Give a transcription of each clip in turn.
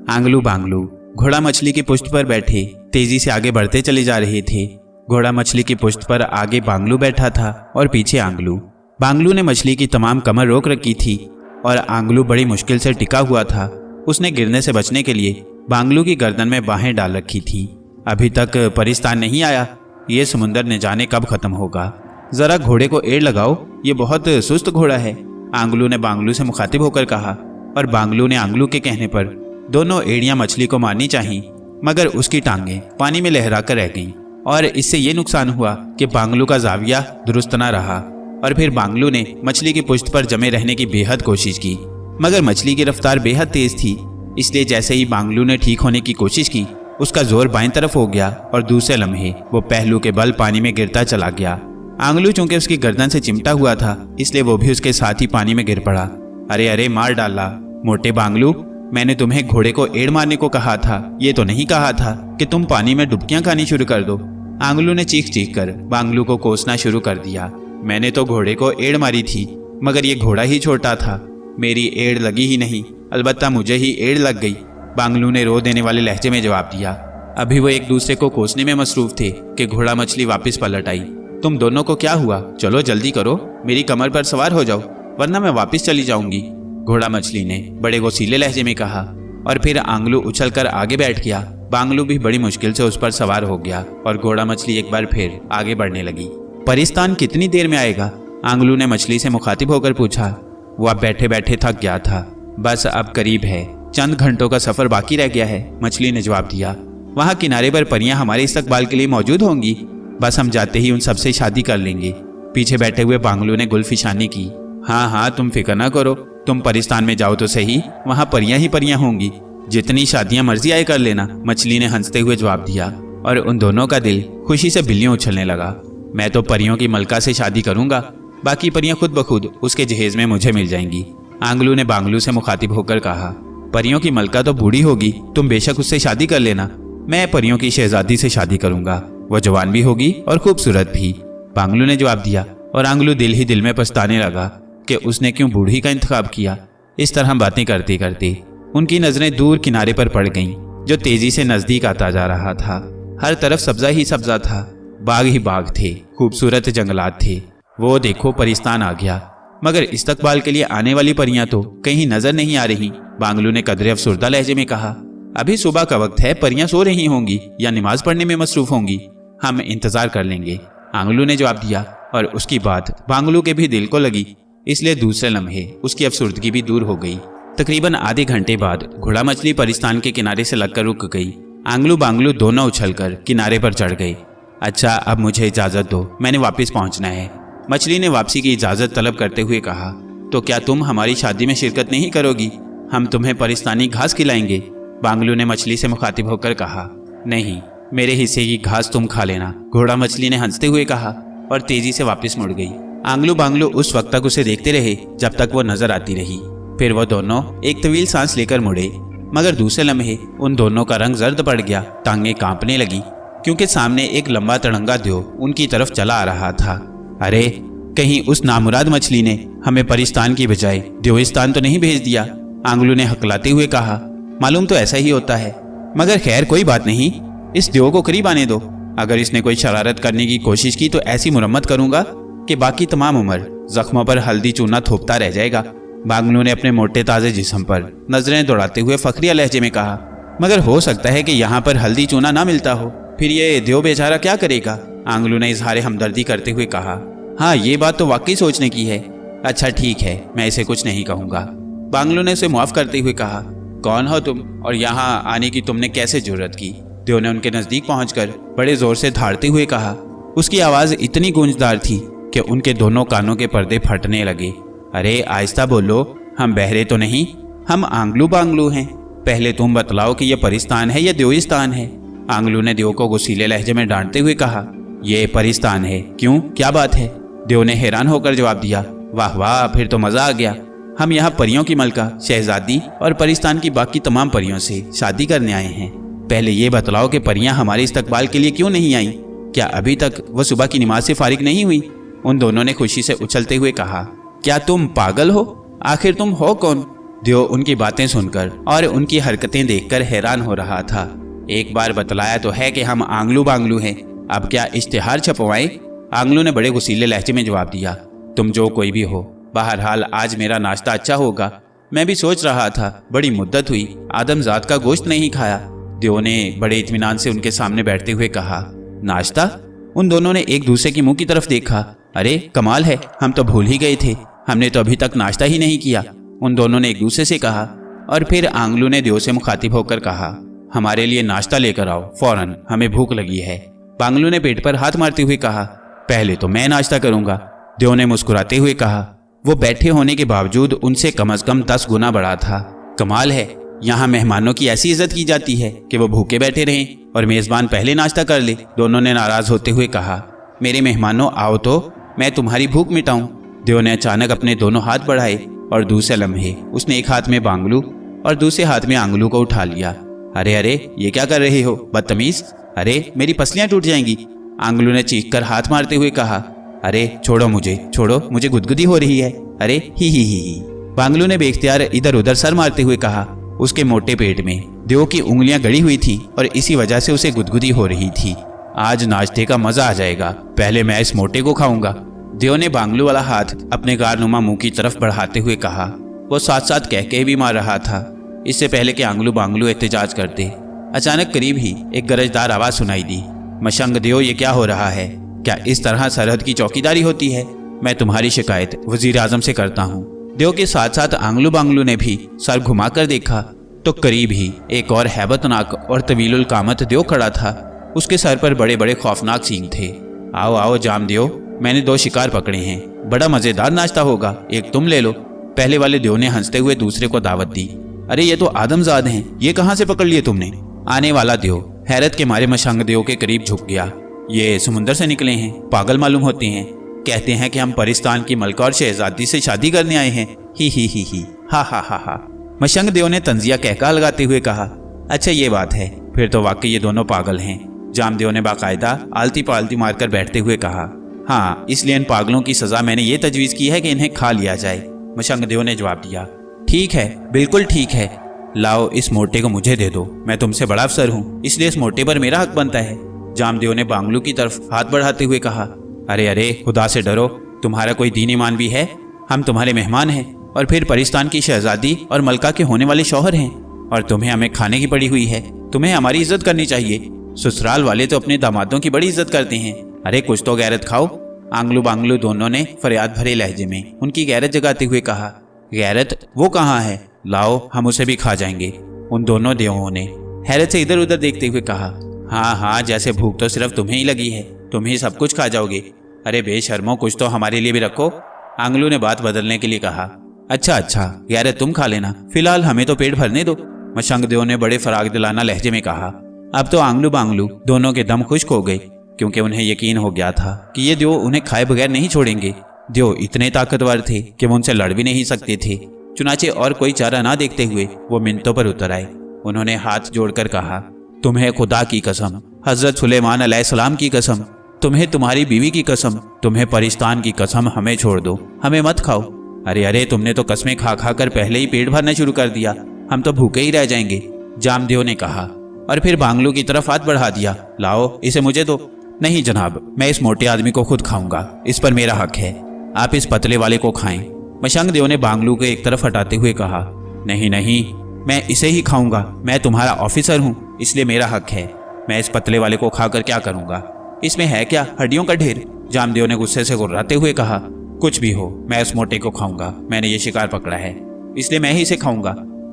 आंगलू बांगलू घोड़ा मछली की पुष्ट पर बैठे तेजी से आगे बढ़ते चले जा रहे थे। घोड़ा मछली की पुष्ट पर आगे बांगलू बैठा था और पीछे आंगलू। बांगलू ने मछली की तमाम कमर रोक रखी थी और आंगलू बड़ी मुश्किल से टिका हुआ था। उसने गिरने से बचने के लिए बांगलू की गर्दन में बाहें डाल रखी थी। अभी तक परिस्तान नहीं आया, ये समुंदर न जाने कब खत्म होगा। जरा घोड़े को एड़ लगाओ, ये बहुत सुस्त घोड़ा है, आंगलू ने बांगलू से मुखातिब होकर कहा। और बांगलू ने आंगलू के कहने पर दोनों एड़ियां मछली को मारनी चाहीं, मगर उसकी टांगें पानी में लहरा कर रह गईं और इससे ये नुकसान हुआ कि बांगलू का जाविया दुरुस्त ना रहा। और फिर बांगलू ने मछली की पुष्ट पर जमे रहने की बेहद कोशिश की, मगर मछली की रफ्तार बेहद तेज थी, इसलिए जैसे ही बांगलू ने ठीक होने की कोशिश की उसका जोर बाईं तरफ हो गया और दूसरे लम्हे वो पहलू के बल पानी में गिरता चला गया। आंगलू चूंकि उसकी गर्दन से चिमटा हुआ था इसलिए वो भी उसके साथ ही पानी में गिर पड़ा। अरे अरे मार डाला मोटे बांगलू, मैंने तुम्हें घोड़े को एड़ मारने को कहा था, ये तो नहीं कहा था कि तुम पानी में डुबकियां खानी शुरू कर दो। आंगलू ने चीख चीख कर बांगलू को कोसना शुरू कर दिया। मैंने तो घोड़े को एड़ मारी थी, मगर ये घोड़ा ही छोटा था, मेरी एड़ लगी ही नहीं, अलबत्ता मुझे ही एड़ लग गई, बांगलू ने रो देने वाले लहजे में जवाब दिया। अभी वो एक दूसरे को कोसने में मसरूफ थे कि घोड़ा मछली वापस पलट आई। तुम दोनों को क्या हुआ? चलो जल्दी करो, मेरी कमर पर सवार हो जाओ, वरना मैं वापस चली जाऊंगी, घोड़ा मछली ने बड़े गोसीले लहजे में कहा। और फिर आंगलू उछलकर आगे बैठ गया। बांगलू भी बड़ी मुश्किल से उस पर सवार हो गया और घोड़ा मछली एक बार फिर आगे बढ़ने लगी। परिस्तान कितनी देर में आएगा? आंगलू ने मछली से मुखातिब होकर पूछा। वो अब बैठे बैठे थक गया था। बस अब करीब है, चंद घंटों का सफर बाकी रह गया है, मछली ने जवाब दिया। वहाँ किनारे पर परियां हमारे इस्तकबाल के लिए मौजूद होंगी, बस हम जाते ही उन सबसे शादी कर लेंगे। पीछे बैठे हुए बांगलू ने गुलफिशानी की। हाँ हाँ, तुम फिक्र ना करो, तुम परिस्तान में जाओ तो सही, वहाँ परियां ही परियां होंगी, जितनी शादियां मर्जी आए कर लेना, मछली ने हंसते हुए जवाब दिया। और उन दोनों का दिल खुशी से बिल्लियों उछलने लगा। मैं तो परियों की मलका से शादी करूंगा, बाकी परियां खुद ब खुद उसके जहेज में मुझे मिल जाएंगी, आंगलू ने बांगलू से मुखातिब होकर कहा। परियों की मलका तो बूढ़ी होगी, तुम बेशक उससे शादी कर लेना, मैं परियों की शहजादी से शादी करूंगा, वो जवान भी होगी और खूबसूरत भी, बांगलू ने जवाब दिया। और आंगलू दिल ही दिल में पछताने लगा कि उसने क्यों बूढ़ी का इंतखाब किया। इस तरह बातें करते करते उनकी नजरें दूर किनारे पर पड़ गईं, जो तेजी से नजदीक आता जा रहा था। हर तरफ सब्जा ही सब्जा था, बाग ही बाग थे, खूबसूरत जंगलात थे। वो देखो परिस्तान आ गया, मगर इस्तकबाल के लिए आने वाली परियां तो कहीं नजर नहीं आ रही, बांगलू ने कदरे अफसुर्दा लहजे में कहा। अभी सुबह का वक्त है, परियां सो रही होंगी या नमाज पढ़ने में मसरूफ होंगी, हम इंतजार कर लेंगे, आंगलू ने जवाब दिया। और उसकी बात बांगलू के भी दिल को लगी, इसलिए दूसरे लम्हे उसकी अफसुर्दगी भी दूर हो गई। तकरीबन आधे घंटे बाद घोड़ा मछली परिस्तान के किनारे से लगकर रुक गई। आंगलू बांगलू दोनों उछलकर किनारे पर चढ़ गए। अच्छा, अब मुझे इजाजत दो, मैंने वापस पहुंचना है, मछली ने वापसी की इजाजत तलब करते हुए कहा। तो क्या तुम हमारी शादी में शिरकत नहीं करोगी? हम तुम्हें परिस्तानी घास खिलाएंगे, बांगलू ने मछली से मुखातिब होकर कहा। नहीं, मेरे हिस्से की घास तुम खा लेना, घोड़ा मछली ने हंसते हुए कहा और तेजी से वापस मुड़ गई। आंगलू बांगलू उस वक्त तक उसे देखते रहे जब तक वो नजर आती रही। फिर वो दोनों एक तवील सांस लेकर मुड़े, मगर दूसरे लम्हे उन दोनों का रंग जर्द पड़ गया, टांगें कांपने लगी, क्योंकि सामने एक लंबा तड़ंगा द्यो उनकी तरफ चला आ रहा था। अरे, कहीं उस नामुराद मछली ने हमें परिस्तान की बजाय द्योस्तान तो नहीं भेज दिया, आंगलू ने हकलाते हुए कहा। मालूम तो ऐसा ही होता है, मगर खैर कोई बात नहीं, इस द्यो को करीब आने दो, अगर इसने कोई शरारत करने की कोशिश की तो ऐसी मुरम्मत करूंगा कि बाकी तमाम उम्र जख्मों पर हल्दी चूना थोपता रह जाएगा, बांगलू ने अपने मोटे ताजे जिस्म पर नजरें दौड़ाते हुए फखरिया लहजे में कहा। मगर हो सकता है कि यहाँ पर हल्दी चूना ना मिलता हो, फिर ये द्यो बेचारा क्या करेगा, आंगलू ने इजहार हमदर्दी करते हुए कहा। हाँ, ये बात तो वाकई सोचने की है। अच्छा ठीक है, मैं इसे कुछ नहीं कहूँगा, बांगलू ने उसे मुआफ करते हुए कहा। कौन हो तुम और यहाँ आने की तुमने कैसे जुर्रत की, द्यो ने उनके नजदीक पहुंचकर बड़े जोर से धाड़ते हुए कहा। उसकी आवाज इतनी गूंजदार थी कि उनके दोनों कानों के पर्दे फटने लगे। अरे आहिस्ता बोलो, हम बहरे तो नहीं, हम आंगलू बांगलू हैं, पहले तुम बतलाओ कि यह परिस्तान है या द्योस्तान है, आंगलू ने द्यो को गुस्सीले लहजे में डांटते हुए कहा। यह परिस्तान है। क्यों, क्या बात है, द्यो ने हैरान होकर जवाब दिया। वाह वाह, फिर तो मजा आ गया, हम यहाँ परियों की मलका शहजादी और परिस्तान की बाकी तमाम परियों से शादी करने आए हैं। पहले ये बतलाओ कि परियां हमारे इस्तकबाल के लिए क्यों नहीं आईं? क्या अभी तक वो सुबह की नमाज से फारिग नहीं हुई? उन दोनों ने खुशी से उछलते हुए कहा। क्या तुम पागल हो? आखिर तुम हो कौन? देव उनकी बातें सुनकर और उनकी हरकतें देखकर हैरान हो रहा था। एक बार बतलाया तो है कि हम आंगलू बांगलू हैं, अब क्या इश्तिहार छपवाएं? आंगलू ने बड़े गुस्सीले लहजे में जवाब दिया, तुम जो कोई भी हो, बहरहाल आज मेरा नाश्ता अच्छा होगा। मैं भी सोच रहा था, बड़ी मुद्दत हुई आदमजात का गोश्त नहीं खाया। देव ने बड़े इत्मीनान से उनके सामने बैठते हुए कहा, नाश्ता? उन दोनों ने एक दूसरे के मुंह की तरफ देखा। अरे कमाल है, हम तो भूल ही गए थे, हमने तो अभी तक नाश्ता ही नहीं किया। उन दोनों ने एक दूसरे से कहा और फिर आंगलू ने देव से मुखातिब होकर कहा, हमारे लिए नाश्ता लेकर आओ फौरन, हमें भूख लगी है। बांगलू ने पेट पर हाथ मारते हुए कहा, पहले तो मैं नाश्ता करूंगा। देव ने मुस्कुराते हुए कहा। वो बैठे होने के बावजूद उनसे कम से कम 10 गुना बड़ा था। कमाल है, यहाँ मेहमानों की ऐसी इज्जत की जाती है कि वो भूखे बैठे रहें और मेजबान पहले नाश्ता कर ले। दोनों ने नाराज होते हुए कहा, मेरे मेहमानों आओ तो मैं तुम्हारी भूख मिटाऊं। देव ने अचानक अपने दोनों हाथ बढ़ाए और दूसरे लम्हे उसने एक हाथ में बांगलू और दूसरे हाथ में आंगलू को उठा लिया। अरे अरे ये क्या कर रहे हो बदतमीज, अरे मेरी पसलियां टूट जाएंगी। आंगलू ने चीखकर हाथ मारते हुए कहा, अरे छोड़ो मुझे गुदगुदी हो रही है। अरे ही। बांगलू ने बेख्तियार इधर उधर सर मारते हुए कहा। उसके मोटे पेट में देव की उंगलियां गड़ी हुई थी और इसी वजह से उसे गुदगुदी हो रही थी। आज नाश्ते का मजा आ जाएगा, पहले मैं इस मोटे को खाऊंगा। देव ने बांगलू वाला हाथ अपने गारनुमा मुंह की तरफ बढ़ाते हुए कहा। वो साथ साथ कह भी मार रहा था, इससे पहले कि आंगलू बांगलू एहतजाज करते। अचानक करीब ही एक गरजदार आवाज सुनाई दी, मशंग देव ये क्या हो रहा है? क्या इस तरह सरहद की चौकीदारी होती है? मैं तुम्हारी शिकायत वजीर आजम से करता हूँ। देव के साथ साथ आंगलू बांगलू ने भी सर घुमाकर देखा तो करीब ही एक और हैबतनाक और तवीलुल कामत देव खड़ा था। उसके सर पर बड़े बड़े खौफनाक सींग थे। आओ आओ जामदेव, मैंने 2 शिकार पकड़े हैं, बड़ा मजेदार नाश्ता होगा, एक तुम ले लो। पहले वाले देव ने हंसते हुए दूसरे को दावत दी। अरे ये तो आदमजाद हैं, ये कहाँ से पकड़ लिए तुमने? आने वाला देव हैरत के मारे मशंग देव के करीब झुक गया। ये समुंदर से निकले हैं, पागल मालूम होते हैं, कहते हैं कि हम परिस्तान की मलका और शहजादी से शादी करने आए हैं। ही हा। मशंग देव ने तंजिया कहका लगाते हुए कहा, अच्छा ये बात है, फिर तो वाकई ये दोनों पागल हैं। जामदेव ने बाकायदा आलती पालती मारकर बैठते हुए कहा, हाँ इसलिए इन पागलों की सजा मैंने ये तजवीज़ की है कि इन्हें खा लिया जाए। मशंग देव ने जवाब दिया, ठीक है, बिल्कुल ठीक है, लाओ इस मोटे को मुझे दे दो, मैं तुमसे बड़ा अफसर हूँ, इसलिए इस मोटे पर मेरा हक बनता है। जामदेव ने बांगलू की तरफ हाथ बढ़ाते हुए कहा, अरे अरे खुदा से डरो, तुम्हारा कोई दीन ईमान भी है? हम तुम्हारे मेहमान हैं और फिर परिस्तान की शहजादी और मलका के होने वाले शौहर हैं और तुम्हें हमें खाने की पड़ी हुई है। तुम्हें हमारी इज्जत करनी चाहिए। ससुराल वाले तो अपने दामादों की बड़ी इज्जत करते हैं। अरे कुछ तो गैरत खाओ। आंगलू बांगलू दोनों ने फरियाद भरे लहजे में उनकी गैरत जगाते हुए कहा, गैरत वो कहाँ है? लाओ हम उसे भी खा जाएंगे। उन दोनों देवों ने हैरत से इधर उधर देखते हुए कहा, हाँ जैसे भूख तो सिर्फ तुम्हें ही लगी है, तुम ही सब कुछ खा जाओगे। अरे बेशर्मो, कुछ तो हमारे लिए भी रखो। आंगलू ने बात बदलने के लिए कहा, अच्छा गैरत तुम खा लेना, फिलहाल हमें तो पेट भरने दो। मशंग देव ने बड़े फराग दिलाना लहजे में कहा। अब तो आंगलू बांगलू दोनों के दम खुश्क हो गए, क्योंकि उन्हें यकीन हो गया था कि ये देव उन्हें खाए बगैर नहीं छोड़ेंगे। देव इतने ताकतवर थे कि वो उनसे लड़ भी नहीं सकते थे। चुनाचे और कोई चारा ना देखते हुए वो मिन्नतों पर उतर आए। उन्होंने हाथ जोड़कर कहा, तुम्हें खुदा की कसम, हजरत सुलेमान अलैहिस्सलाम की कसम, तुम्हें तुम्हारी बीवी की कसम, तुम्हें परिस्तान की कसम, हमें छोड़ दो, हमें मत खाओ। अरे तुमने तो कस्में खा खा कर पहले ही पेट भरना शुरू कर दिया, हम तो भूखे ही रह जाएंगे, जामदेव ने कहा और फिर बांगलू की तरफ हाथ बढ़ा दिया। लाओ इसे मुझे दो। नहीं जनाब, मैं इस मोटे आदमी को खुद खाऊंगा, इस पर मेरा हक है, आप इस पतले वाले को खाएं। मशंग देव ने बांगलू को एक तरफ हटाते हुए कहा, नहीं मैं इसे ही खाऊंगा, मैं तुम्हारा ऑफिसर हूँ, इसलिए मेरा हक है। मैं इस पतले वाले को खाकर क्या करूंगा? इसमें है क्या, हड्डियों का ढेर? जामदेव ने गुस्से से गुर्राते हुए कहा, कुछ भी हो, मैं उस मोटे को खाऊंगा, मैंने ये शिकार पकड़ा है, इसलिए मैं ही इसे खाऊंगा।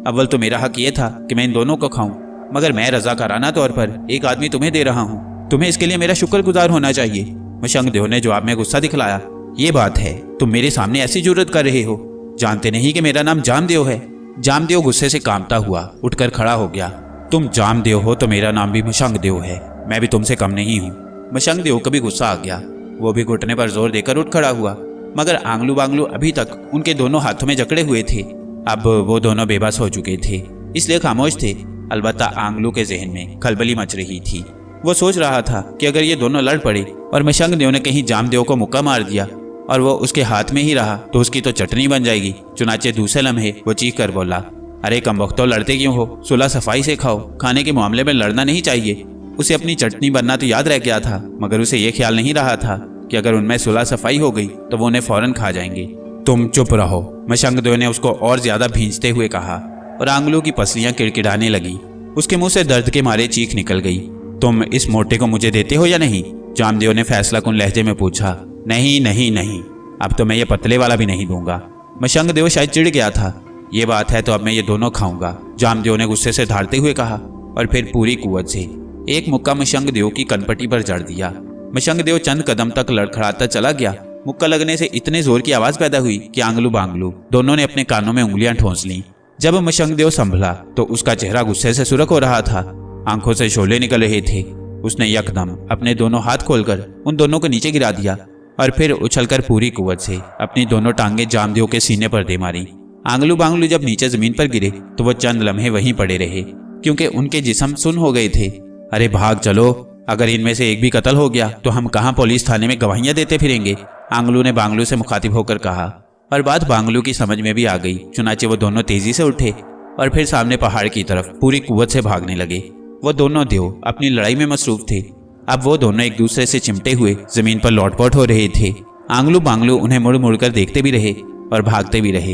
अव्वल तो मेरा हक ये था कि मैं इन दोनों को खाऊं, मगर मैं रजाकाराना तौर पर एक आदमी तुम्हें दे रहा हूँ, तुम्हें इसके लिए मेरा शुक्रगुजार होना चाहिए। मशंग देव ने जवाब में गुस्सा दिखलाया, ये बात है, तुम मेरे सामने ऐसी जुर्रत कर रहे हो, जानते नहीं कि मेरा नाम जामदेव है? जामदेव गुस्से से कांपता हुआ उठकर खड़ा हो गया। तुम जामदेव हो तो मेरा नाम भी मशंग देव है, मैं भी तुमसे कम नहीं हूँ। मशंग देव को भी गुस्सा आ गया, वो भी घुटने पर जोर देकर उठ खड़ा हुआ, मगर आंगलू बांगलू अभी तक उनके दोनों हाथों में जकड़े हुए थे। अब वो दोनों बेबस हो चुके थे, इसलिए खामोश थे। अलबत्ता आंगलू के जहन में खलबली मच रही थी। वो सोच रहा था कि अगर ये दोनों लड़ पड़े और मशंग देव ने कहीं जामदेव को मुक्का मार दिया और वो उसके हाथ में ही रहा तो उसकी तो चटनी बन जाएगी। चुनाचे दूसरे लम्हे वो चीख कर बोला, अरे कमबख्तो, लड़ते क्यों हो? सुलह सफाई से खाओ, खाने के मामले में लड़ना नहीं चाहिए। उसे अपनी चटनी बनना तो याद रह गया था, मगर उसे ये ख्याल नहीं रहा था कि अगर उनमें सुलह सफाई हो गई तो वो उन्हें फौरन खा जाएंगे। तुम चुप रहो, मशंगदेव ने उसको और ज्यादा भींचते हुए कहा और आंगलों की पसलियां किड़किड़ाने लगी। उसके मुंह से दर्द के मारे चीख निकल गई। तुम इस मोटे को मुझे देते हो या नहीं? जामदेव ने फैसला कुन लहजे में पूछा। नहीं नहीं नहीं, अब तो मैं ये पतले वाला भी नहीं दूंगा। मशंगदेव शायद चिढ़ गया था। ये बात है तो अब मैं ये दोनों खाऊंगा, जामदेव ने गुस्से से धारते हुए कहा और फिर पूरी कुव्वत से एक मुक्का मशंगदेव की कनपटी पर जड़ दिया। मशंगदेव चंद कदम तक लड़खड़ाता चला गया। मुक्का लगने से इतने जोर की आवाज पैदा हुई कि आंगलू बांगलू दोनों ने अपने कानों में उंगलियां ठोंस लीं। जब मशंगदेव संभला तो उसका चेहरा गुस्से से सुर्ख हो रहा था, आंखों से शोले निकल रहे थे। उसने यकदम अपने दोनों हाथ खोलकर उन दोनों को नीचे गिरा दिया और फिर उछलकर पूरी कुव्वत से अपनी दोनों टांगे जामदेव के सीने पर दे मारी। आंगलू बांगलू जब नीचे जमीन पर गिरे तो वो चंद लम्हे वहीं पड़े रहे, क्योंकि उनके जिस्म सुन्न हो गए थे। अरे भाग चलो, अगर इनमें से एक भी कत्ल हो गया तो हम कहाँ पुलिस थाने में गवाहियां देते फिरेंगे? आंगलू ने बांगलू से मुखातिब होकर कहा और बात बांगलू की समझ में भी आ गई। चुनाचे वो दोनों तेजी से उठे और फिर सामने पहाड़ की तरफ पूरी कुव्वत से भागने लगे। वो दोनों देव अपनी लड़ाई में मसरूफ थे। अब वो दोनों एक दूसरे से चिमटे हुए जमीन पर लौटपौट हो रहे थे। आंगलू बांगलू उन्हें मुड़ मुड़ कर देखते भी रहे और भागते भी रहे,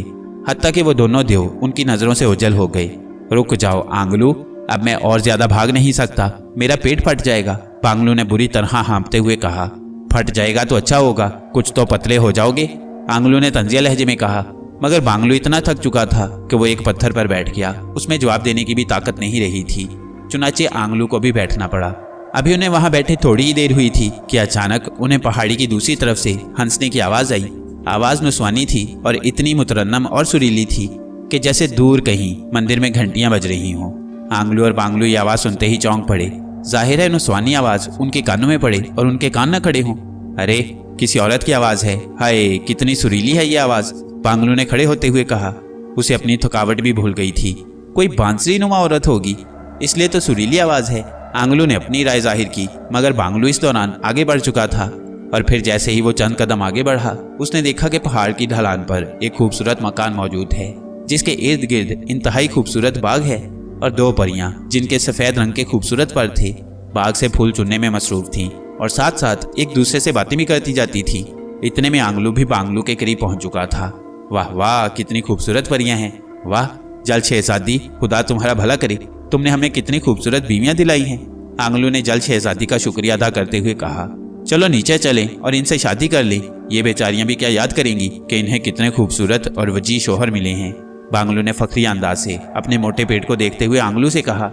हत्ता कि वो दोनों देव उनकी नजरों से ओझल हो गए। रुक जाओ आंगलू, अब मैं और ज्यादा भाग नहीं सकता, मेरा पेट फट जाएगा, बांगलू ने बुरी तरह हाँफते हुए कहा। फट जाएगा तो अच्छा होगा, कुछ तो पतले हो जाओगे, आंगलू ने तंजिया लहजे में कहा। मगर बांगलू इतना थक चुका था कि वो एक पत्थर पर बैठ गया। उसमें जवाब देने की भी ताकत नहीं रही थी। चुनाचे आंगलू को भी बैठना पड़ा। अभी उन्हें वहां बैठे थोड़ी ही देर हुई थी कि अचानक उन्हें पहाड़ी की दूसरी तरफ से हंसने की आवाज आई। आवाज नुस्वानी थी और इतनी मुतरन्नम और सुरीली थी कि जैसे दूर कहीं मंदिर में घंटियां बज रही हों। आंगलू और बांगलू ये आवाज सुनते ही चौंक पड़े। जाहिर है नुस्वानी आवाज उनके कानों में पड़े और उनके कान न खड़े हों। अरे किसी औरत की आवाज है, हाय कितनी सुरीली है ये आवाज, बांगलू ने खड़े होते हुए कहा। उसे अपनी थकावट भी भूल गई थी। कोई बांसुरी नुमा औरत होगी, इसलिए तो सुरीली आवाज है। आंगलू ने अपनी राय जाहिर की, मगर बांगलू इस दौरान आगे बढ़ चुका था और फिर जैसे ही वो चंद कदम आगे बढ़ा उसने देखा कि पहाड़ की ढलान पर एक खूबसूरत मकान मौजूद है, जिसके इर्द गिर्द इंतहाई खूबसूरत बाग है और दो परियां जिनके सफेद रंग के खूबसूरत पर थे बाग से फूल चुनने में मसरूफ थीं और साथ साथ एक दूसरे से बातें भी करती जाती थी। इतने में आंगलू भी बांगलू के करीब पहुंच चुका था। वाह वाह, कितनी खूबसूरत परियां हैं, वाह जल शहजादी, खुदा तुम्हारा भला करे, तुमने हमें कितनी खूबसूरत बीवियां दिलाई हैं। आंगलू ने जल शहजादी का शुक्रिया अदा करते हुए कहा, चलो नीचे चलें और इनसे शादी कर लें। ये बेचारियां भी क्या याद करेंगी कि इन्हें कितने खूबसूरत और वजी शोहर मिले हैं। बांगलू ने फखरी अंदाज से अपने मोटे पेट को देखते हुए आंगलू से कहा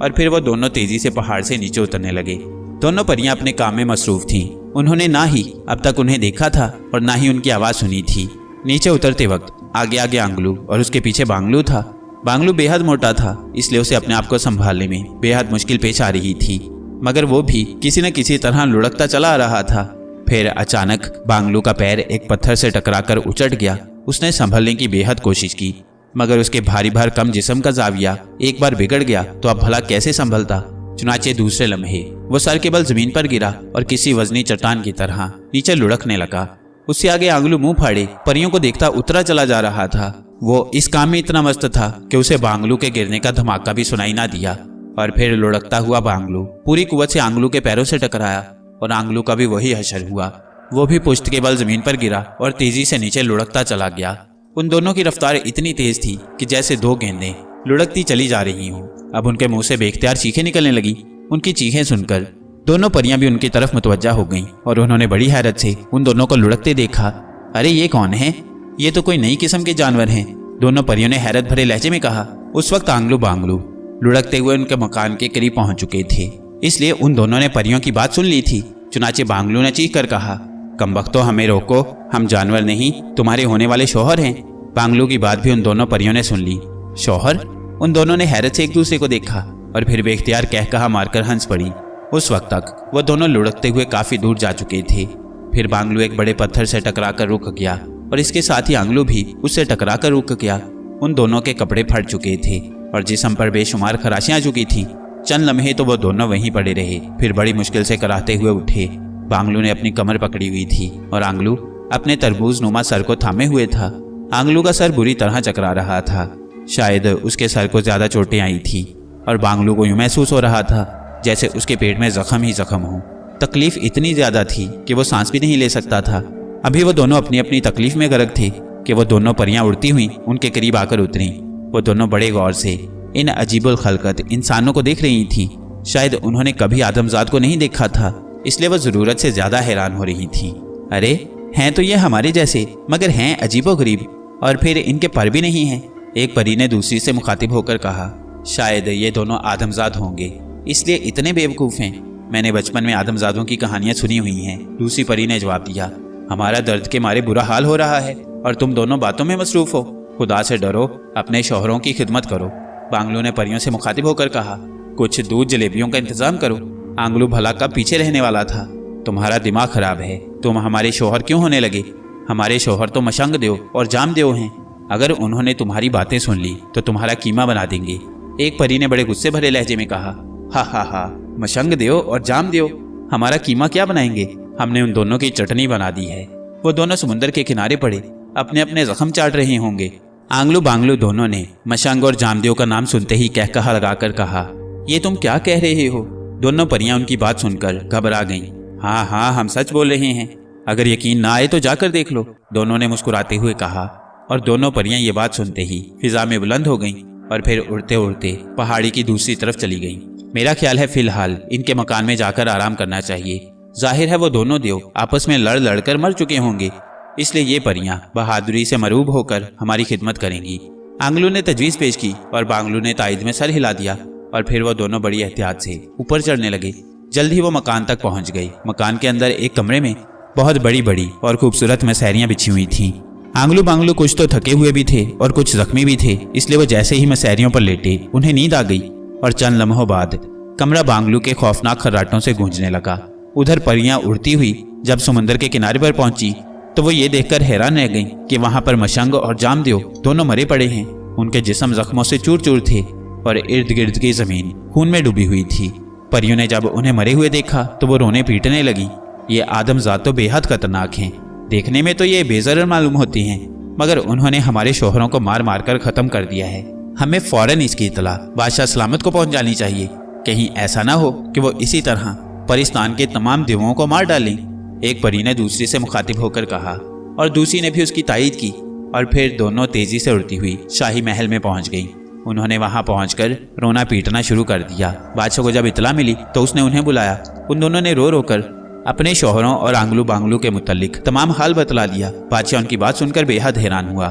और फिर वो दोनों तेजी से पहाड़ से नीचे उतरने लगे। दोनों परियां अपने काम में मसरूफ थीं। उन्होंने ना ही अब तक उन्हें देखा था और ना ही उनकी आवाज सुनी थी। नीचे उतरते वक्त आगे आगे आंगलू और उसके पीछे बांगलू था। बांगलू बेहद मोटा था, इसलिए उसे अपने आप को संभालने में बेहद मुश्किल पेश आ रही थी, मगर वो भी किसी न किसी तरह लुढ़कता चला आ रहा था। फिर अचानक बांगलू का पैर एक पत्थर से टकराकर उचट गया। उसने संभलने की बेहद कोशिश की, मगर उसके भारी भार कम जिस्म का जाविया एक बार बिगड़ गया तो अब भला कैसे संभलता। चुनाचे दूसरे लम्हे वो सर के बल जमीन पर गिरा और किसी वजनी चट्टान की तरह नीचे लुढ़कने लगा। उससे आगे आंगलू मुंह फाड़े परियों को देखता उतरा चला जा रहा था। वो इस काम में इतना मस्त था कि उसे बांगलू के गिरने का धमाका भी सुनाई ना दिया। और फिर लुढ़कता हुआ बांगलू पूरी कुव्वत से आंगलू के पैरों से टकराया और आंगलू का भी वही हशर हुआ। वो भी पुश्त के बल जमीन पर गिरा और तेजी से नीचे लुढ़कता चला गया। उन दोनों की रफ्तार इतनी तेज थी कि जैसे दो गेंदें लुढ़कती चली जा रही हों। अब उनके मुंह से बेख्तियार चीखें निकलने लगी। उनकी चीखें सुनकर दोनों परियां भी उनकी तरफ मुतवज्जा हो गईं और उन्होंने बड़ी हैरत से उन दोनों को लुढ़कते देखा। अरे ये कौन है? ये तो कोई नई किस्म के जानवर हैं, दोनों परियों ने हैरत भरे लहजे में कहा। उस वक्त आंगलू बांगलू लुढ़कते हुए उनके मकान के करीब पहुंच चुके थे, इसलिए उन दोनों ने परियों की बात सुन ली थी। चुनाचे बांगलू ने चीख कर कहा, कमबख्तो हमें रोको, हम जानवर नहीं तुम्हारे होने वाले शौहर हैं। बांगलू की बात भी उन दोनों परियों ने सुन ली। शौहर? उन दोनों ने हैरत से एक दूसरे को देखा और फिर बेख्तियार कह कहा मारकर हंस पड़ी। उस वक्त तक वो दोनों लुढ़कते हुए काफी दूर जा चुके थे। फिर बांगलू एक बड़े पत्थर से टकराकर रुक गया और इसके साथ ही आंगलू भी उससे टकराकर रुक गया। उन दोनों के कपड़े फट चुके थे और जिस्म पर बेशुमार खराशियां आ चुकी थीं। चंद लम्हे तो वो दोनों वहीं पड़े रहे, फिर बड़ी मुश्किल से कराहते हुए उठे। बांगलू ने अपनी कमर पकड़ी हुई थी और आंगलू अपने तरबूज नुमा सर को थामे हुए था। आंगलू का सर बुरी तरह चकरा रहा था। शायद उसके सर को ज्यादा चोटें आई थी और बांगलू को यूं महसूस हो रहा था जैसे उसके पेट में जख्म ही जख्म हो। तकलीफ इतनी ज्यादा थी कि वो सांस भी नहीं ले सकता था। अभी वो दोनों अपनी अपनी तकलीफ में गर्क थे कि वो दोनों परियां उड़ती हुई उनके करीब आकर उतरी। वो दोनों बड़े गौर से इन अजीबुल खलकत इंसानों को देख रही थी। शायद उन्होंने कभी आदमजाद को नहीं देखा था, इसलिए वो जरूरत से ज्यादा हैरान हो रही थी। अरे हैं तो ये हमारे जैसे, मगर हैं अजीबोगरीब, और फिर इनके पर भी नहीं हैं। एक परी ने दूसरी से मुखातिब होकर कहा, शायद ये दोनों आदमजाद होंगे, इसलिए इतने बेवकूफ़ हैं। मैंने बचपन में आदमजादों की कहानियां सुनी हुई हैं। दूसरी परी ने जवाब दिया, हमारा दर्द के मारे बुरा हाल हो रहा है और तुम दोनों बातों में मसरूफ हो। खुदा से डरो, अपने शौहरों की खिदमत करो। बांगलू ने परियों से मुखातिब होकर कहा, कुछ दूध जलेबियों का इंतजाम करो। आंगलू भला का पीछे रहने वाला था। तुम्हारा दिमाग खराब है, तुम हमारे शौहर क्यों होने लगे? हमारे शौहर तो मशंग देव और जाम देव हैं। अगर उन्होंने तुम्हारी बातें सुन ली तो तुम्हारा कीमा बना देंगे। एक परी ने बड़े गुस्से भरे लहजे में कहा, हा हा हा, मशंग देव और जाम देव हमारा कीमा क्या बनाएंगे? हमने उन दोनों की चटनी बना दी है। वो दोनों समुद्र के किनारे पड़े अपने अपने जख्म चाट रहे होंगे। आंगलू बांगलू दोनों ने मशंग और जामदेव का नाम सुनते ही कहकहा लगाकर कहा, ये तुम क्या कह रहे हो? दोनों परियां उनकी बात सुनकर घबरा गईं। हाँ हाँ, हम सच बोल रहे हैं, अगर यकीन ना आए तो जाकर देख लो, दोनों ने मुस्कुराते हुए कहा। और दोनों परियां ये बात सुनते ही फिजा में बुलंद हो गईं और फिर उड़ते उड़ते पहाड़ी की दूसरी तरफ चली गईं। मेरा ख्याल है फिलहाल इनके मकान में जाकर आराम करना चाहिए। जाहिर है वो दोनों देव आपस में लड़ लड़कर मर चुके होंगे, इसलिए ये परियां बहादुरी से मरूब होकर हमारी खिदमत करेंगी। आंगलू ने तजवीज़ पेश की और बांगलू ने तायद में सर हिला दिया और फिर वो दोनों बड़ी एहतियात से ऊपर चढ़ने लगे। जल्द ही वो मकान तक पहुंच गई। मकान के अंदर एक कमरे में बहुत बड़ी बड़ी और खूबसूरत मसहरियां बिछी हुई थीं। आंगलू बांगलू कुछ तो थके हुए भी थे और कुछ जख्मी भी थे, इसलिए वो जैसे ही मसहरियों पर लेटे उन्हें नींद आ गई और चंद लम्हों बाद कमरा बांगलू के खौफनाक खर्राटों से गूंजने लगा। उधर परियां उड़ती हुई जब समुद्र के किनारे पर पहुंची तो वो ये देखकर हैरान रह गईं कि वहां पर मशंग और जामदेव दोनों मरे पड़े हैं। उनके जिस्म जख्मों से चूर चूर थे और इर्द गिर्द की जमीन खून में डूबी हुई थी। परियों ने जब उन्हें मरे हुए देखा तो वो रोने पीटने लगी। ये आदमजात तो बेहद खतरनाक हैं। देखने में तो ये बेजरर मालूम होती हैं, मगर उन्होंने हमारे शोहरों को मार मार कर खत्म कर दिया है। हमें फौरन इसकी इतला बादशाह सलामत को पहुंच जानी चाहिए। कहीं ऐसा ना हो कि वो इसी तरह परिस्तान के तमाम देवों को मार डालें। एक परी ने दूसरी से मुखातिब होकर कहा और दूसरी ने भी उसकी तायीद की और फिर दोनों तेजी से उड़ती हुई शाही महल में पहुंच गईं। उन्होंने वहां पहुंचकर रोना पीटना शुरू कर दिया। बादशाह को जब इतला मिली तो उसने उन्हें बुलाया। उन दोनों ने रो रो कर अपने शौहरों और आंगलू बांगलू के मुतल्लिक तमाम हाल बतला दिया। बादशाह उनकी बात सुनकर बेहद हैरान हुआ।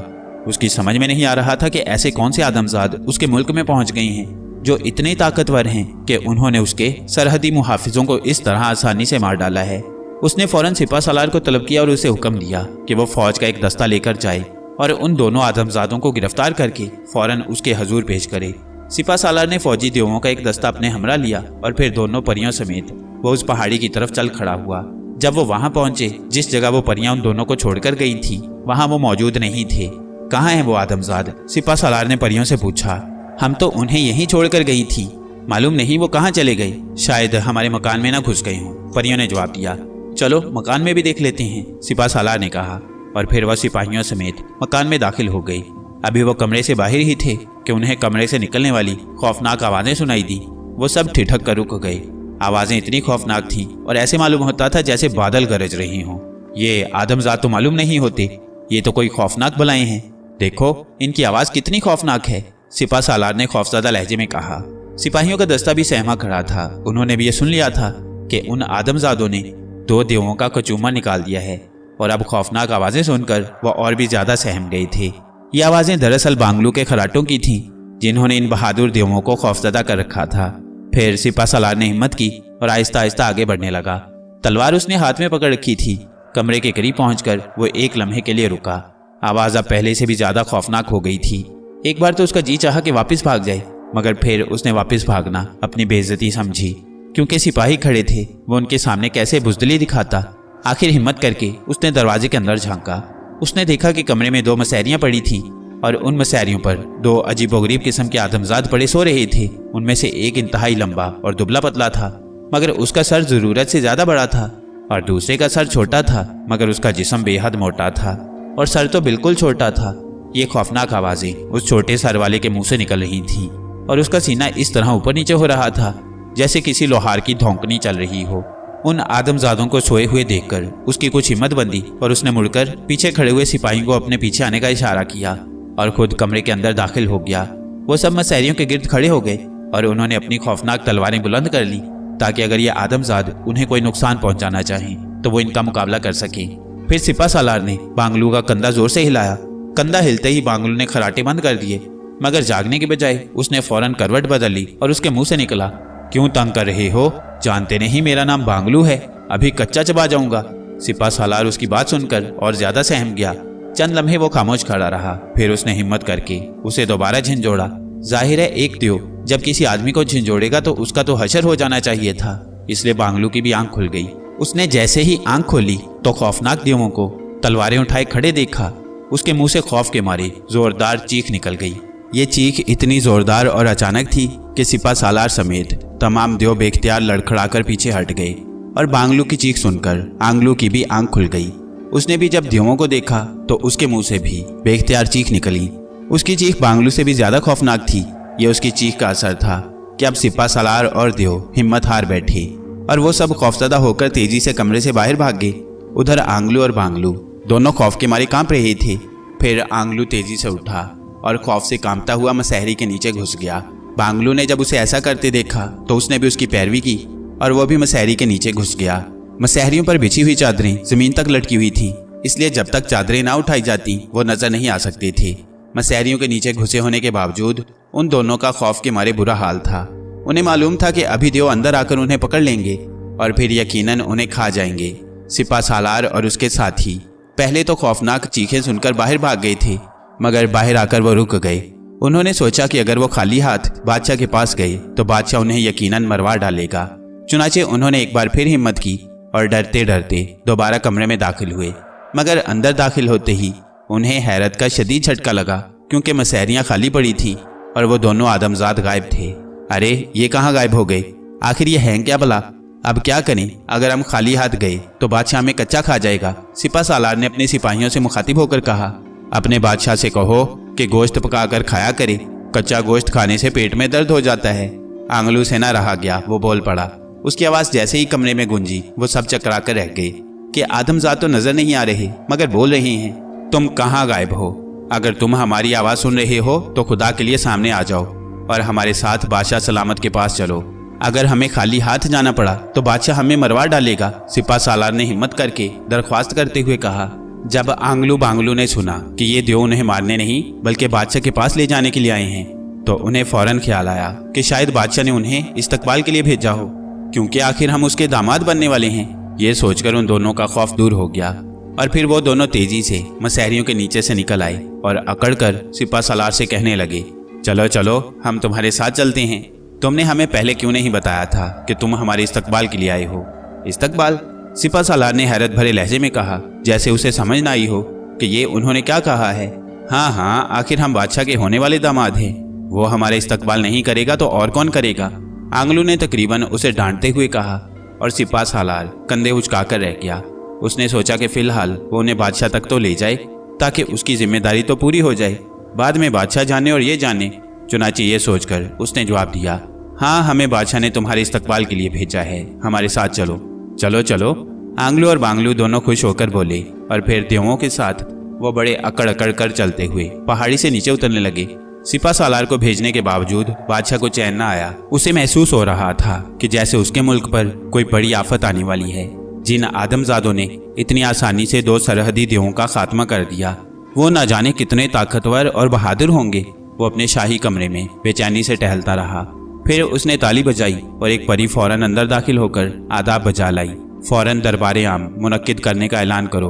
उसकी समझ में नहीं आ रहा था कि ऐसे कौन से आदमजाद उसके मुल्क में पहुंच गए हैं जो इतने ताकतवर हैं कि उन्होंने उसके सरहदी मुहाफिजों को इस तरह आसानी से मार डाला है। उसने फौरन सिपा सालार को तलब किया और उसे हुक्म दिया कि वो फौज का एक दस्ता लेकर जाए और उन दोनों आदमजादों को गिरफ्तार करके फौरन उसके हजूर पेश करे। सिपा सालार ने फौजी देवों का एक दस्ता अपने हमरा लिया और फिर दोनों परियों समेत वो उस पहाड़ी की तरफ चल खड़ा हुआ। जब वो वहां पहुंचे जिस जगह वो परियां उन दोनों को छोड़कर गई थी, वहां वो मौजूद नहीं थे। कहाँ हैं वो आदमजाद? सिपा सालार ने परियों से पूछा। हम तो उन्हें यहीं छोड़कर गई थी, मालूम नहीं वो कहाँ चले गए। शायद हमारे मकान में ना घुस गए हों, परियों ने जवाब दिया। चलो मकान में भी देख लेते हैं, सिपा सालार ने कहा और फिर वह सिपाहियों समेत मकान में दाखिल हो गई। अभी वो कमरे से बाहर ही थे कि उन्हें कमरे से निकलने वाली खौफनाक आवाजें सुनाई दी। वो सब ठिठक कर रुक गए। आवाजें इतनी खौफनाक थीं और ऐसे मालूम होता था जैसे बादल गरज रहे हों। ये आदमजात तो मालूम नहीं होते, ये तो कोई खौफनाक बलाएं हैं। देखो इनकी आवाज कितनी खौफनाक है, सिपा सालार ने खौफजदा लहजे में कहा। सिपाहियों का दस्ता भी सहमा खड़ा था। उन्होंने भी ये सुन लिया था कि उन आदमजादों ने दो देवों का कचूमा निकाल दिया है और अब खौफनाक आवाजें सुनकर वह और भी ज्यादा सहम गए थे। ये आवाजें दरअसल बांगलू के खराटों की थीं, जिन्होंने इन बहादुर देवों को खौफजदा कर रखा था। फिर सिपा सालार ने हिम्मत की और आहिस्ता आहिस्ता आगे बढ़ने लगा। तलवार उसने हाथ में पकड़ रखी थी। कमरे के करीब पहुंचकर वो एक लम्हे के लिए रुका। आवाज अब पहले से भी ज्यादा खौफनाक हो गई थी। एक बार तो उसका जी चाहा कि वापस भाग जाए, मगर फिर उसने वापस भागना अपनी बेइज्जती समझी। क्योंकि सिपाही खड़े थे, वो उनके सामने कैसे बुजदिली दिखाता। आखिर हिम्मत करके उसने दरवाजे के अंदर झांका। उसने देखा कि कमरे में दो मसहरियां पड़ी थीं और उन मसहरियों पर दो अजीबोगरीब किस्म के आदमजाद पड़े सो रहे थे। उनमें से एक इंतहाई लंबा और दुबला पतला था, मगर उसका सर जरूरत से ज्यादा बड़ा था और दूसरे का सर छोटा था मगर उसका जिस्म बेहद मोटा था और सर तो बिल्कुल छोटा था। ये खौफनाक आवाज़ें उस छोटे सर वाले के मुंह से निकल रही थी और उसका सीना इस तरह ऊपर नीचे हो रहा था जैसे किसी लोहार की धौंकनी चल रही हो। उन आदमजादों को सोए हुए देखकर उसकी कुछ हिम्मत बंदी और उसने मुड़कर पीछे खड़े हुए सिपाहियों को अपने पीछे आने का इशारा किया और खुद कमरे के अंदर दाखिल हो गया। वो सब मसहरियों के गिर्द खड़े हो गए और उन्होंने अपनी खौफनाक तलवारें बुलंद कर ली ताकि अगर ये आदमजाद उन्हें कोई नुकसान पहुंचाना चाहें तो वो इनका मुकाबला कर सके। फिर सिपा सालार ने बांगलू का कंधा जोर से हिलाया। कंधा हिलते ही बांगलू ने खराटे बंद कर दिए मगर जागने के बजाय उसने फौरन करवट बदल ली और उसके मुंह से निकला, क्यों तंग कर रहे हो? जानते नहीं मेरा नाम बांगलू है, अभी कच्चा चबा जाऊंगा। सिपा सालार उसकी बात सुनकर और ज्यादा सहम गया। चंद लम्हे वो खामोश खड़ा रहा, फिर उसने हिम्मत करके उसे दोबारा झंझोड़ा। जाहिर है एक त्यो जब किसी आदमी को झंझोड़ेगा तो उसका तो हशर हो जाना चाहिए था, इसलिए बांगलू की भी आंख खुल गई। उसने जैसे ही आंख खोली तो खौफनाक दियों को तलवारें उठाए खड़े देखा। उसके मुंह से खौफ के मारे जोरदार चीख निकल गई। ये चीख इतनी जोरदार और अचानक थी कि सिपा सालार समेत तमाम देव बेख्तियार लड़खड़ाकर पीछे हट गए और बांगलू की चीख सुनकर आंगलू की भी आंख खुल गई। उसने भी जब देवों को देखा तो उसके मुंह से भी बेख्तियार चीख निकली। उसकी चीख बांगलू से भी ज्यादा खौफनाक थी। यह उसकी चीख का असर था कि अब सिपा सालार और देव हिम्मत हार बैठे और वो सब खौफजदा होकर तेजी से कमरे से बाहर भाग गए। उधर आंगलू और बांगलू दोनों खौफ के मारे कांप रहे थे। फिर आंगलू तेजी से उठा और खौफ से कांपता हुआ मसहरी के नीचे घुस गया। बांगलू ने जब उसे ऐसा करते देखा तो उसने भी उसकी पैरवी की और वो भी मसहरी के नीचे घुस गया। मसहरियों पर बिछी हुई चादरें जमीन तक लटकी हुई थी, इसलिए जब तक चादरें ना उठाई जाती वो नजर नहीं आ सकते थे। मसहरियों के नीचे घुसे होने के बावजूद उन दोनों का खौफ के मारे बुरा हाल था। उन्हें मालूम था कि अभी देव अंदर आकर उन्हें पकड़ लेंगे और फिर यकीनन उन्हें खा जाएंगे। सिपा सालार और उसके साथी पहले तो खौफनाक चीखें सुनकर बाहर भाग गए थे, मगर बाहर आकर वो रुक गए। उन्होंने सोचा कि अगर वो खाली हाथ बादशाह के पास गए तो बादशाह उन्हें यकीनन मरवा डालेगा। चुनाचे उन्होंने एक बार फिर हिम्मत की और डरते डरते दोबारा कमरे में दाखिल हुए। मगर अंदर दाखिल होते ही उन्हें हैरत का शदीद झटका लगा, क्योंकि मसहरियां खाली पड़ी थी और वो दोनों आदमजाद गायब थे। अरे ये कहाँ गायब हो गए? आखिर ये हैं क्या भला? अब क्या करें? अगर हम खाली हाथ गए तो बादशाह हमें कच्चा खा जाएगा। सिपा सालार ने अपने सिपाहियों से मुखातिब होकर कहा, अपने बादशाह से कहो कि गोश्त पकाकर खाया करे, कच्चा गोश्त खाने से पेट में दर्द हो जाता है। आंगलू से ना रहा गया, वो बोल पड़ा। उसकी आवाज़ जैसे ही कमरे में गूंजी वो सब चकरा कर रह गए कि आदमजाद तो नजर नहीं आ रहे मगर बोल रहे हैं, तुम कहाँ गायब हो? अगर तुम हमारी आवाज़ सुन रहे हो तो खुदा के लिए सामने आ जाओ और हमारे साथ बादशाह सलामत के पास चलो। अगर हमें खाली हाथ जाना पड़ा तो बादशाह हमें मरवा डालेगा। सिपा सालार ने हिम्मत करके दरख्वास्त करते हुए कहा। जब आंगलू बांगलू ने सुना कि ये देव उन्हें मारने नहीं बल्कि बादशाह के पास ले जाने के लिए आए हैं तो उन्हें फौरन ख्याल आया कि शायद बादशाह ने उन्हें इस्तकबाल के लिए भेजा हो, क्योंकि आखिर हम उसके दामाद बनने वाले हैं। ये सोचकर उन दोनों का खौफ दूर हो गया और फिर वो दोनों तेजी से मसहरियों के नीचे से निकल आए और अकड़कर सिपा सालार से कहने लगे, चलो चलो हम तुम्हारे साथ चलते हैं। तुमने हमें पहले क्यों नहीं बताया था कि तुम हमारे इस्तकबाल के लिए आए हो? इस्तकबाल? सिपा सालार ने हैरत भरे लहजे में कहा, जैसे उसे समझ ना आई हो कि ये उन्होंने क्या कहा है। हाँ, आखिर हम बादशाह के होने वाले दामाद हैं। वो हमारे इस्तकबाल नहीं करेगा तो और कौन करेगा? आंगलू ने तकरीबन उसे डांटते हुए कहा और सिपा सालार कंधे उचकाकर रह गया। उसने सोचा कि फिलहाल वो उन्हें बादशाह तक तो ले जाए ताकि उसकी जिम्मेदारी तो पूरी हो जाए, बाद में बादशाह जाने और ये जाने। चुनाचे ये सोचकर उसने जवाब दिया, हाँ, हमें बादशाह ने तुम्हारे इस्तकबाल के लिए भेजा है, हमारे साथ चलो। चलो चलो, आंगलू और बांगलू दोनों खुश होकर बोले और फिर देवों के साथ वो बड़े अकड़ अकड़ कर चलते हुए पहाड़ी से नीचे उतरने लगे। सिपा सालार को भेजने के बावजूद बादशाह को चैन न आया। उसे महसूस हो रहा था कि जैसे उसके मुल्क पर कोई बड़ी आफत आने वाली है। जिन आदमजादों ने इतनी आसानी से 2 सरहदी देवों का खात्मा कर दिया, वो न जाने कितने ताकतवर और बहादुर होंगे। वो अपने शाही कमरे में बेचैनी से टहलता रहा। फिर उसने ताली बजाई और एक परी फौरन अंदर दाखिल होकर आदाब बजा लाई। फौरन दरबार आम मुनक्किद करने का ऐलान करो,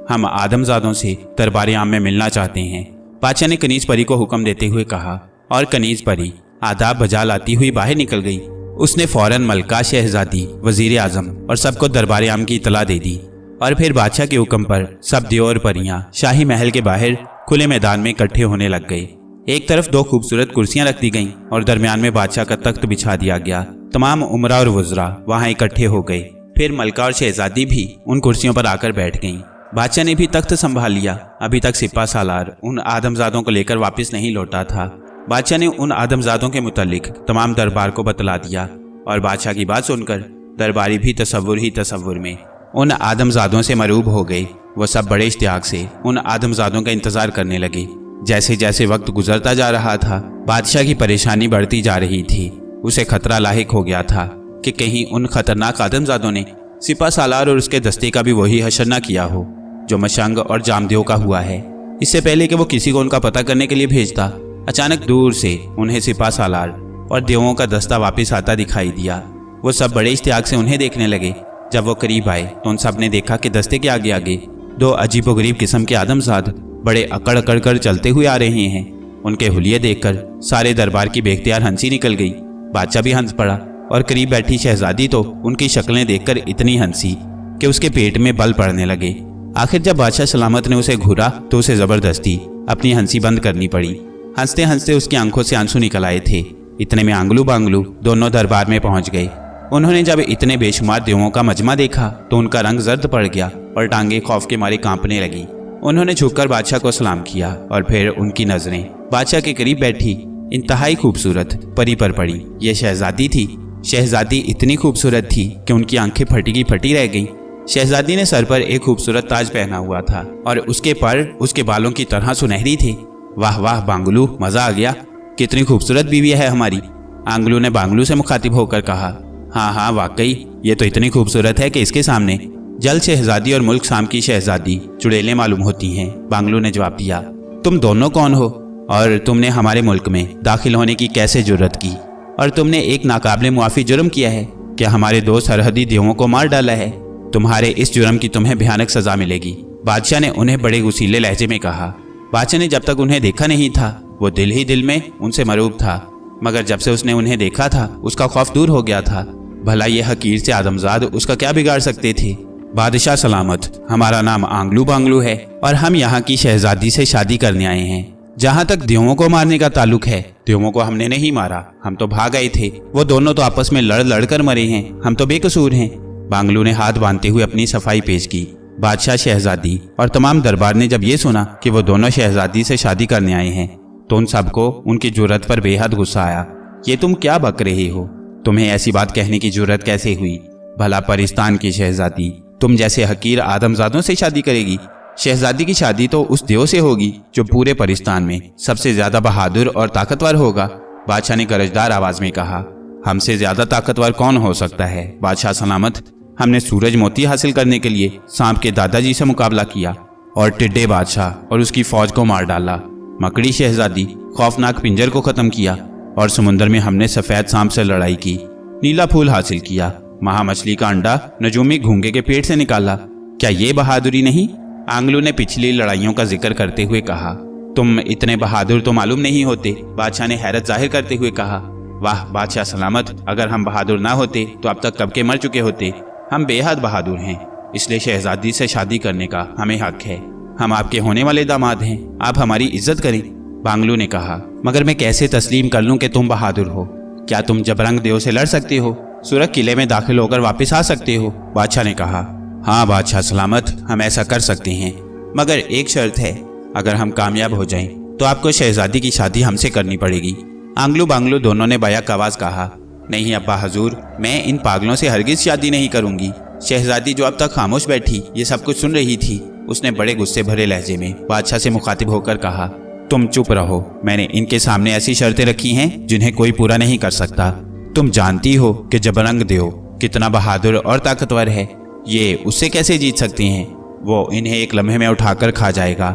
हम आदमजादों से दरबार आम में मिलना चाहते हैं। बादशाह ने कनीज परी को हुक्म देते हुए कहा और कनीज परी आदाब बजा लाती हुई बाहर निकल गई। उसने फौरन मलका, शहजादी, वजीर आजम और सबको दरबार आम की इतला दे दी और फिर बादशाह के हुक्म पर सब देव और परियां शाही महल के बाहर खुले मैदान में इकट्ठे होने लग गए। एक तरफ 2 खूबसूरत कुर्सियां रख दी गईं और दरमियान में बादशाह का तख्त बिछा दिया गया। तमाम उमरा और वज़रा वहां इकट्ठे हो गए। फिर मलका और शहजादी भी उन कुर्सियों पर आकर बैठ गईं। बादशाह ने भी तख्त संभाल लिया। अभी तक सिपा सालार उन आदमजादों को लेकर वापस नहीं लौटा था। बादशाह ने उन आदमजादों के मुतालिक तमाम दरबार को बतला दिया और बादशाह की बात सुनकर दरबारी भी तसव्वुर में उन आदमजादों से मरूब हो गए। वो सब बड़े इश्तियाक से उन आदमजादों का इंतजार करने लगे। जैसे जैसे वक्त गुजरता जा रहा था, बादशाह की परेशानी बढ़ती जा रही थी। उसे खतरा लाहिक हो गया था कि कहीं उन खतरनाक आदमजादों ने सिपा सालार और उसके दस्ते का भी वही हशर न किया हो जो मशंग और जामदेव का हुआ है। इससे पहले कि वो किसी को उनका पता करने के लिए भेजता, अचानक दूर से उन्हें सिपा सालार और देवों का दस्ता वापस आता दिखाई दिया। वो सब बड़े इश्तियाक से उन्हें देखने लगे। जब वो करीब आए तो उन सब ने देखा कि दस्ते के आगे आगे दो अजीबोगरीब किस्म के आदमजाद बड़े अकड़ अकड़ कर चलते हुए आ रहे हैं। उनके हुलिये देखकर सारे दरबार की बेख्तियार हंसी निकल गई। बादशाह भी हंस पड़ा और करीब बैठी शहजादी तो उनकी शक्लें देखकर इतनी हंसी कि उसके पेट में बल पड़ने लगे। आखिर जब बादशाह सलामत ने उसे घूरा तो उसे जबरदस्ती अपनी हंसी बंद करनी पड़ी। हंसते हंसते उसकी आंखों से आंसू निकल आए थे। इतने में आंगलू बांगलू दोनों दरबार में पहुंच गए। उन्होंने जब इतने बेशुमार देवों का मजमा देखा तो उनका रंग जर्द पड़ गया और टांगे खौफ के मारे कांपने लगी। उन्होंने झुककर बादशाह को सलाम किया और फिर उनकी नजरें बादशाह के करीब बैठी इंतहाई खूबसूरत परी पर पड़ी। ये शहजादी थी। शहजादी इतनी खूबसूरत थी कि उनकी आंखें फटी की फटी रह गईं। शहजादी ने सर पर एक खूबसूरत ताज पहना हुआ था और उसके पर उसके बालों की तरह सुनहरी थे। वाह वाह बांगलू, मजा आ गया। कितनी खूबसूरत बीवी है हमारी। आंगलू ने बांगलू से मुखातिब होकर कहा। हाँ वाकई, ये तो इतनी खूबसूरत है कि इसके सामने जल शहजादी और मुल्क शाम की शहजादी चुड़ैलें मालूम होती हैं। बांगलू ने जवाब दिया। तुम दोनों कौन हो और तुमने हमारे मुल्क में दाखिल होने की कैसे जुर्रत की? और तुमने एक नाकाबिले मुआफी जुर्म किया है कि हमारे दो सरहदी देवों को मार डाला है। तुम्हारे इस जुर्म की तुम्हें भयानक सजा मिलेगी। बादशाह ने उन्हें बड़े गुस्सीले लहजे में कहा। बादशाह ने जब तक उन्हें देखा नहीं था वो दिल ही दिल में उनसे मरूब था, मगर जब से उसने उन्हें देखा था उसका खौफ दूर हो गया था। भला ये हकीर से आदमजाद उसका क्या बिगाड़ सकते थे? बादशाह सलामत, हमारा नाम आंगलू बांगलू है और हम यहाँ की शहजादी से शादी करने आए हैं। जहाँ तक देवों को मारने का ताल्लुक है, देवों को हमने नहीं मारा, हम तो भाग गए थे। वो दोनों तो आपस में लड़ लड़ कर मरे हैं, हम तो बेकसूर हैं। बांगलू ने हाथ बांधते हुए अपनी सफाई पेश की। बादशाह, शहजादी और तमाम दरबार ने जब ये सुना कि वो दोनों शहजादी से शादी करने आए हैं तो उन सबको उनकी जुर्रत पर बेहद गुस्सा आया। ये तुम क्या बक रहे हो? तुम्हें ऐसी बात कहने की जुर्रत कैसे हुई? भला परिस्तान की शहजादी तुम जैसे हकीर आदमजादों से शादी करेगी? शहजादी की शादी तो उस देव से होगी जो पूरे परिस्तान में सबसे ज्यादा बहादुर और ताकतवर होगा। बादशाह ने गरजदार आवाज में कहा। हमसे ज्यादा ताकतवर कौन हो सकता है? बादशाह सलामत, हमने सूरज मोती हासिल करने के लिए सांप के दादाजी से मुकाबला किया और टिड्डे बादशाह और उसकी फौज को मार डाला। मकड़ी शहजादी खौफनाक पिंजर को खत्म किया और समुद्र में हमने सफेद सांप से लड़ाई की। नीला फूल हासिल किया। महामछली का अंडा नजूमी घूंगे के पेट से निकाला। क्या ये बहादुरी नहीं? आंगलू ने पिछली लड़ाइयों का जिक्र करते हुए कहा। तुम इतने बहादुर तो मालूम नहीं होते। बादशाह ने हैरत जाहिर करते हुए कहा। वाह बादशाह सलामत, अगर हम बहादुर ना होते तो अब तक कब के मर चुके होते। हम बेहद बहादुर हैं, इसलिए शहजादी से शादी करने का हमें हक है। हम आपके होने वाले दामाद हैं, आप हमारी इज्जत करें। बांगलू ने कहा। मगर मैं कैसे तस्लीम कर लूं कि तुम बहादुर हो? क्या तुम जबरंग देव से लड़ सकते हो? सुरख किले में दाखिल होकर वापस आ सकते हो? बादशाह ने कहा। हाँ बादशाह सलामत, हम ऐसा कर सकते हैं, मगर एक शर्त है। अगर हम कामयाब हो जाएं तो आपको शहजादी की शादी हमसे करनी पड़ेगी। आंगलू बांगलू दोनों ने बायक आवाज कहा। नहीं अब्बा हजूर, मैं इन पागलों से हरगिज शादी नहीं करूंगी। शहजादी जो अब तक खामोश बैठी ये सब कुछ सुन रही थी। उसने बड़े गुस्से भरे लहजे में बादशाह से मुखातिब होकर कहा। तुम चुप रहो। मैंने इनके सामने ऐसी शर्तें रखी हैं जिन्हें कोई पूरा नहीं कर सकता। तुम जानती हो कि जबरंग देव कितना बहादुर और ताकतवर है। ये उससे कैसे जीत सकती हैं? वो इन्हें एक लम्हे में उठाकर खा जाएगा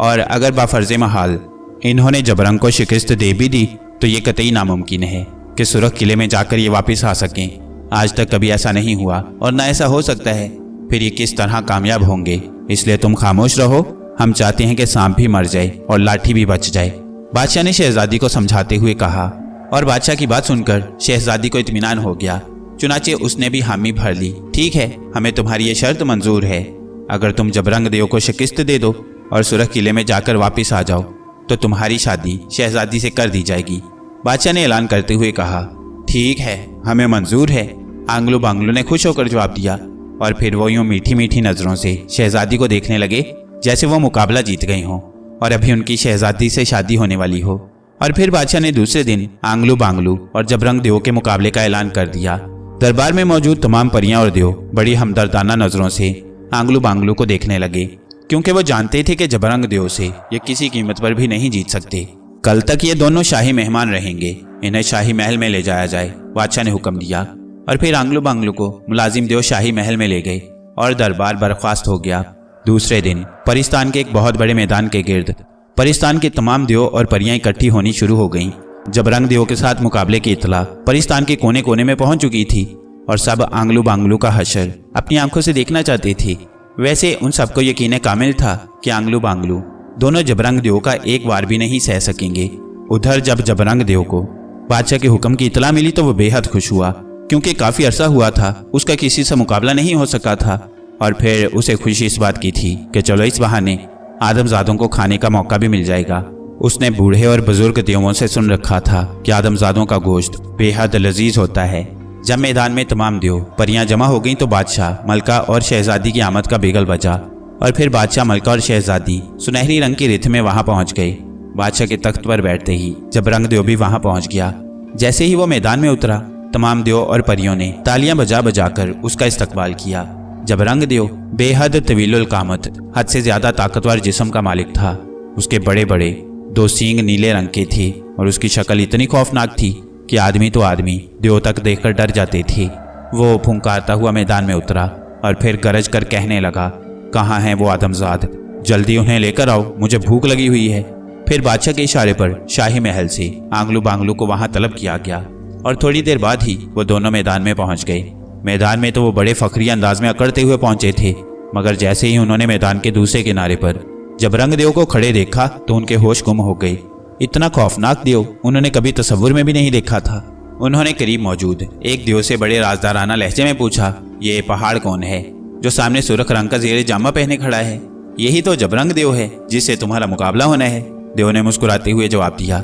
और अगर बाफर्जे महाल इन्होंने जबरंग को शिकस्त दे भी दी तो ये कतई नामुमकिन है कि सुरख किले में जाकर ये वापस आ सकें। आज तक कभी ऐसा नहीं हुआ और ना ऐसा हो सकता है। फिर ये किस तरह कामयाब होंगे? इसलिए तुम खामोश रहो। हम चाहते हैं कि सांप भी मर जाए और लाठी भी बच जाए। बादशाह ने शहजादी को समझाते हुए कहा और बादशाह की बात सुनकर शहजादी को इत्मीनान हो गया। चुनाचे उसने भी हामी भर ली। ठीक है, हमें तुम्हारी ये शर्त मंजूर है। अगर तुम जबरंग देव को शिकस्त दे दो और सुरख किले में जाकर वापस आ जाओ तो तुम्हारी शादी शहजादी से कर दी जाएगी। बादशाह ने ऐलान करते हुए कहा। ठीक है, हमें मंजूर है। आंगलू बांगलू ने खुश होकर जवाब दिया और फिर वो यूं मीठी मीठी नजरों से शहजादी को देखने लगे जैसे वो मुकाबला जीत गई हो और अभी उनकी शहजादी से शादी होने वाली हो। और फिर बादशाह ने दूसरे दिन आंगलू बांगलू और जबरंग देव के मुकाबले का ऐलान कर दिया। दरबार में मौजूद तमाम परियां और देव बड़ी हमदर्दाना नजरों से आंगलू बांगलू को देखने लगे, क्योंकि वो जानते थे कि जबरंग देव से ये किसी कीमत पर भी नहीं जीत सकते। कल तक ये दोनों शाही मेहमान रहेंगे, इन्हें शाही महल में ले जाया जाए, बादशाह ने हुक्म दिया। और फिर आंगलू बांगलू को मुलाजिम देव शाही महल में ले गए और दरबार बर्खास्त हो गया। दूसरे दिन परिस्तान के एक बहुत बड़े मैदान के गिर्द परिस्तान के तमाम देव और परियां इकट्ठी होनी शुरू हो गईं। जबरंग देव के साथ मुकाबले की इतला परिस्तान के कोने कोने में पहुंच चुकी थी और सब आंगलू बांगलू का हशर अपनी आंखों से देखना चाहते थे। वैसे उन सबको यकीन कामिल था कि आंगलू बांगलू दोनों जबरंग देव का एक बार भी नहीं सह सकेंगे। उधर जब जबरंग देव को बादशाह के हुक्म की इतला मिली तो वो बेहद खुश हुआ, क्योंकि काफी अरसा हुआ था उसका किसी से मुकाबला नहीं हो सका था। और फिर उसे खुशी इस बात की थी कि चलो इस बहाने आदमजादों को खाने का मौका भी मिल जाएगा। उसने बूढ़े और बुजुर्ग देवों से सुन रखा था कि आदमजादों का गोश्त बेहद लजीज होता है। जब मैदान में तमाम देव परियां जमा हो गईं तो बादशाह, मलका और शहजादी की आमद का बिगल बजा और फिर बादशाह, मलका और शहजादी सुनहरी रंग की रिथ में वहां पहुंच गए। बादशाह के तख्त पर बैठते ही जबरंग देव भी वहां पहुंच गया। जैसे ही वो मैदान में उतरा तमाम देव और परियों ने तालियां बजा बजाकर उसका इस्तकबाल किया। जबरंग देव बेहद तवीलुल कामत, हद से ज्यादा ताकतवर जिस्म का मालिक था। उसके बड़े बड़े 2 सींग नीले रंग के थे और उसकी शक्ल इतनी खौफनाक थी कि आदमी तो आदमी देव तक देखकर डर जाते थे। वो फुंकारता हुआ मैदान में उतरा और फिर गरज कर कहने लगा, कहाँ हैं वो आदमजाद, जल्दी उन्हें लेकर आओ, मुझे भूख लगी हुई है। फिर बादशाह के इशारे पर शाही महल से आंगलू बांगलू को वहां तलब किया गया और थोड़ी देर बाद ही वो दोनों मैदान में पहुंच गए। मैदान में तो वो बड़े फखरी अंदाज में अकड़ते हुए पहुंचे थे, मगर जैसे ही उन्होंने मैदान के दूसरे किनारे पर जबरंग देव को खड़े देखा तो उनके होश गुम हो गए। इतना खौफनाक देव उन्होंने कभी तसव्वुर में भी नहीं देखा था। उन्होंने करीब मौजूद एक देव से बड़े राजदाराना लहजे में पूछा, ये पहाड़ कौन है जो सामने सुर्ख रंग का ज़ेरे जामा पहने खड़ा है? यही तो जबरंग देव है जिससे तुम्हारा मुकाबला होना है, देव ने मुस्कुराते हुए जवाब दिया।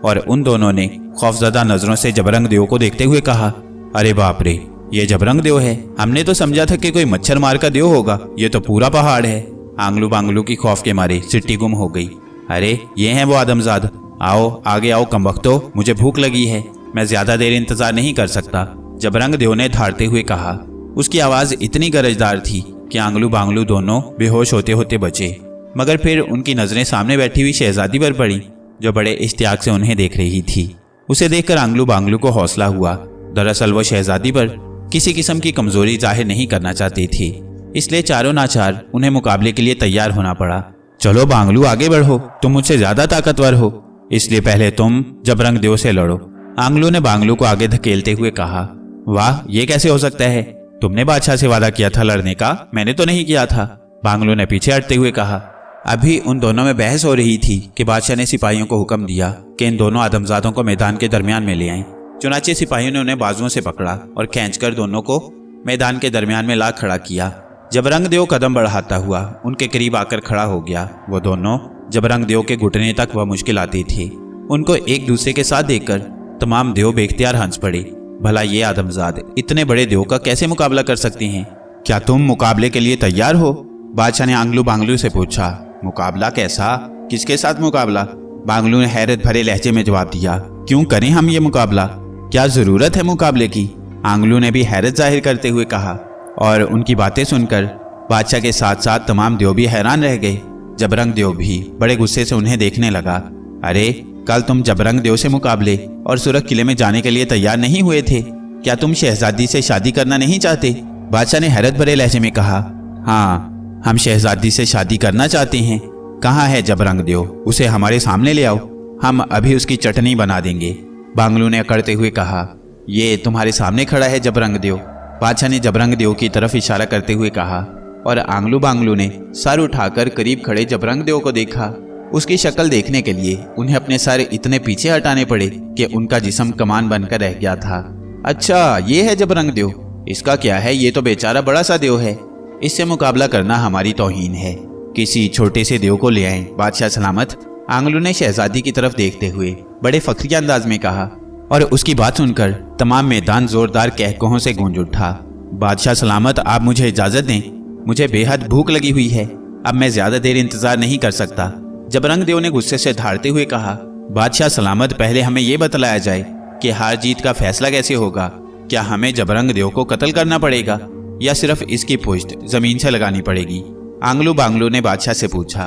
और उन दोनों ने खौफजदा नजरों से जबरंग देव को देखते हुए कहा, अरे बाप रे, ये जबरंग देव है, हमने तो समझा था कि कोई मच्छर मार का देव होगा, ये तो पूरा पहाड़ है। आंगलू बांगलू की खौफ के मारे सिट्टी गुम हो गई। अरे ये हैं वो आदमजाद, आओ आगे आओ कमबख्तो, मुझे भूख लगी है, मैं ज्यादा देर इंतजार नहीं कर सकता, जबरंग देव ने धारते हुए कहा। उसकी आवाज इतनी गरजदार थी कि आंगलू बांगलू दोनों बेहोश होते होते बचे, मगर फिर उनकी नजरें सामने बैठी हुई शहजादी पर पड़ी जो बड़े इश्तियाक से उन्हें देख रही थी। उसे देखकर आंगलू बांगलू को हौसला हुआ। दरअसल वो शहजादी पर किसी किस्म की कमजोरी जाहिर नहीं करना चाहती थी, इसलिए चारों नाचार उन्हें मुकाबले के लिए तैयार होना पड़ा। चलो बांगलू आगे बढ़ो, तुम मुझसे ज्यादा ताकतवर हो, इसलिए पहले तुम जबरंग देव से लड़ो। आंगलू ने बांगलू को आगे धकेलते हुए कहा, वाह ये कैसे हो सकता है, तुमने बादशाह से वादा किया था लड़ने का, मैंने तो नहीं किया था। बांगलू ने पीछे हटते हुए कहा। अभी उन दोनों में बहस हो रही थी कि बादशाह ने सिपाहियों को हुक्म दिया कि इन दोनों आदमजादों को मैदान के दरमियान में ले आएं। चुनाचे सिपाहियों ने उन्हें बाजुओं से पकड़ा और खींचकर दोनों को मैदान के दरमियान में ला खड़ा किया। जबरंग देव कदम बढ़ाता हुआ उनके करीब आकर खड़ा हो गया। वो दोनों जबरंग देव के घुटने तक वह मुश्किल आती थी। उनको एक दूसरे के साथ देखकर तमाम देव बेख्तियार हंस पड़े। भला ये आदमजाद इतने बड़े देव का कैसे मुकाबला कर सकते हैं? क्या तुम मुकाबले के लिए तैयार हो? बादशाह ने आंगलू बांगलू से पूछा। मुकाबला कैसा? किसके साथ मुकाबला? बांगलू ने हैरत भरे लहजे में जवाब दिया, क्यों करें हम ये मुकाबला, क्या जरूरत है मुकाबले की? आंगलू ने भी हैरत जाहिर करते हुए कहा। और उनकी बातें सुनकर बादशाह के साथ साथ तमाम देव भी हैरान रह गए। जबरंग देव भी बड़े गुस्से से उन्हें देखने लगा। अरे कल तुम जबरंग देव से मुकाबले और सुरख किले में जाने के लिए तैयार नहीं हुए थे, क्या तुम शहजादी से शादी करना नहीं चाहते? बादशाह ने हैरत भरे लहजे में कहा। हाँ, हम शहजादी से शादी करना चाहते हैं। कहाँ है जबरंग देव? उसे हमारे सामने ले आओ, हम अभी उसकी चटनी बना देंगे। बांगलू ने अकड़ते हुए कहा। ये तुम्हारे सामने खड़ा है जबरंग देव, बादशाह ने जबरंग देव की तरफ इशारा करते हुए कहा। और आंगलू बांगलू ने सर उठाकर करीब खड़े जबरंग देव को देखा। उसकी शक्ल देखने के लिए उन्हें अपने सर इतने पीछे हटाने पड़े कि उनका जिस्म कमान बनकर रह गया था। अच्छा ये है जबरंग देव, इसका क्या है, ये तो बेचारा बड़ा सा देव है, इससे मुकाबला करना हमारी तौहीन है, किसी छोटे से देव को ले आए। बादशाह सलामत। आंगलू ने शहजादी की तरफ देखते हुए बड़े फख्री अंदाज में कहा। और उसकी बात सुनकर तमाम मैदान जोरदार कहकहों से गूंज उठा। बादशाह सलामत, आप मुझे इजाजत दें, मुझे बेहद भूख लगी हुई है, अब मैं ज्यादा देर इंतजार नहीं कर सकता। जबरंग देव ने गुस्से से धारते हुए कहा, बादशाह सलामत, पहले हमें यह बतलाया जाए कि हार जीत का फैसला कैसे होगा। क्या हमें जबरंग देव को कत्ल करना पड़ेगा या सिर्फ इसकी पुश्त जमीन से लगानी पड़ेगी? आंगलू बांगलू ने बादशाह से पूछा।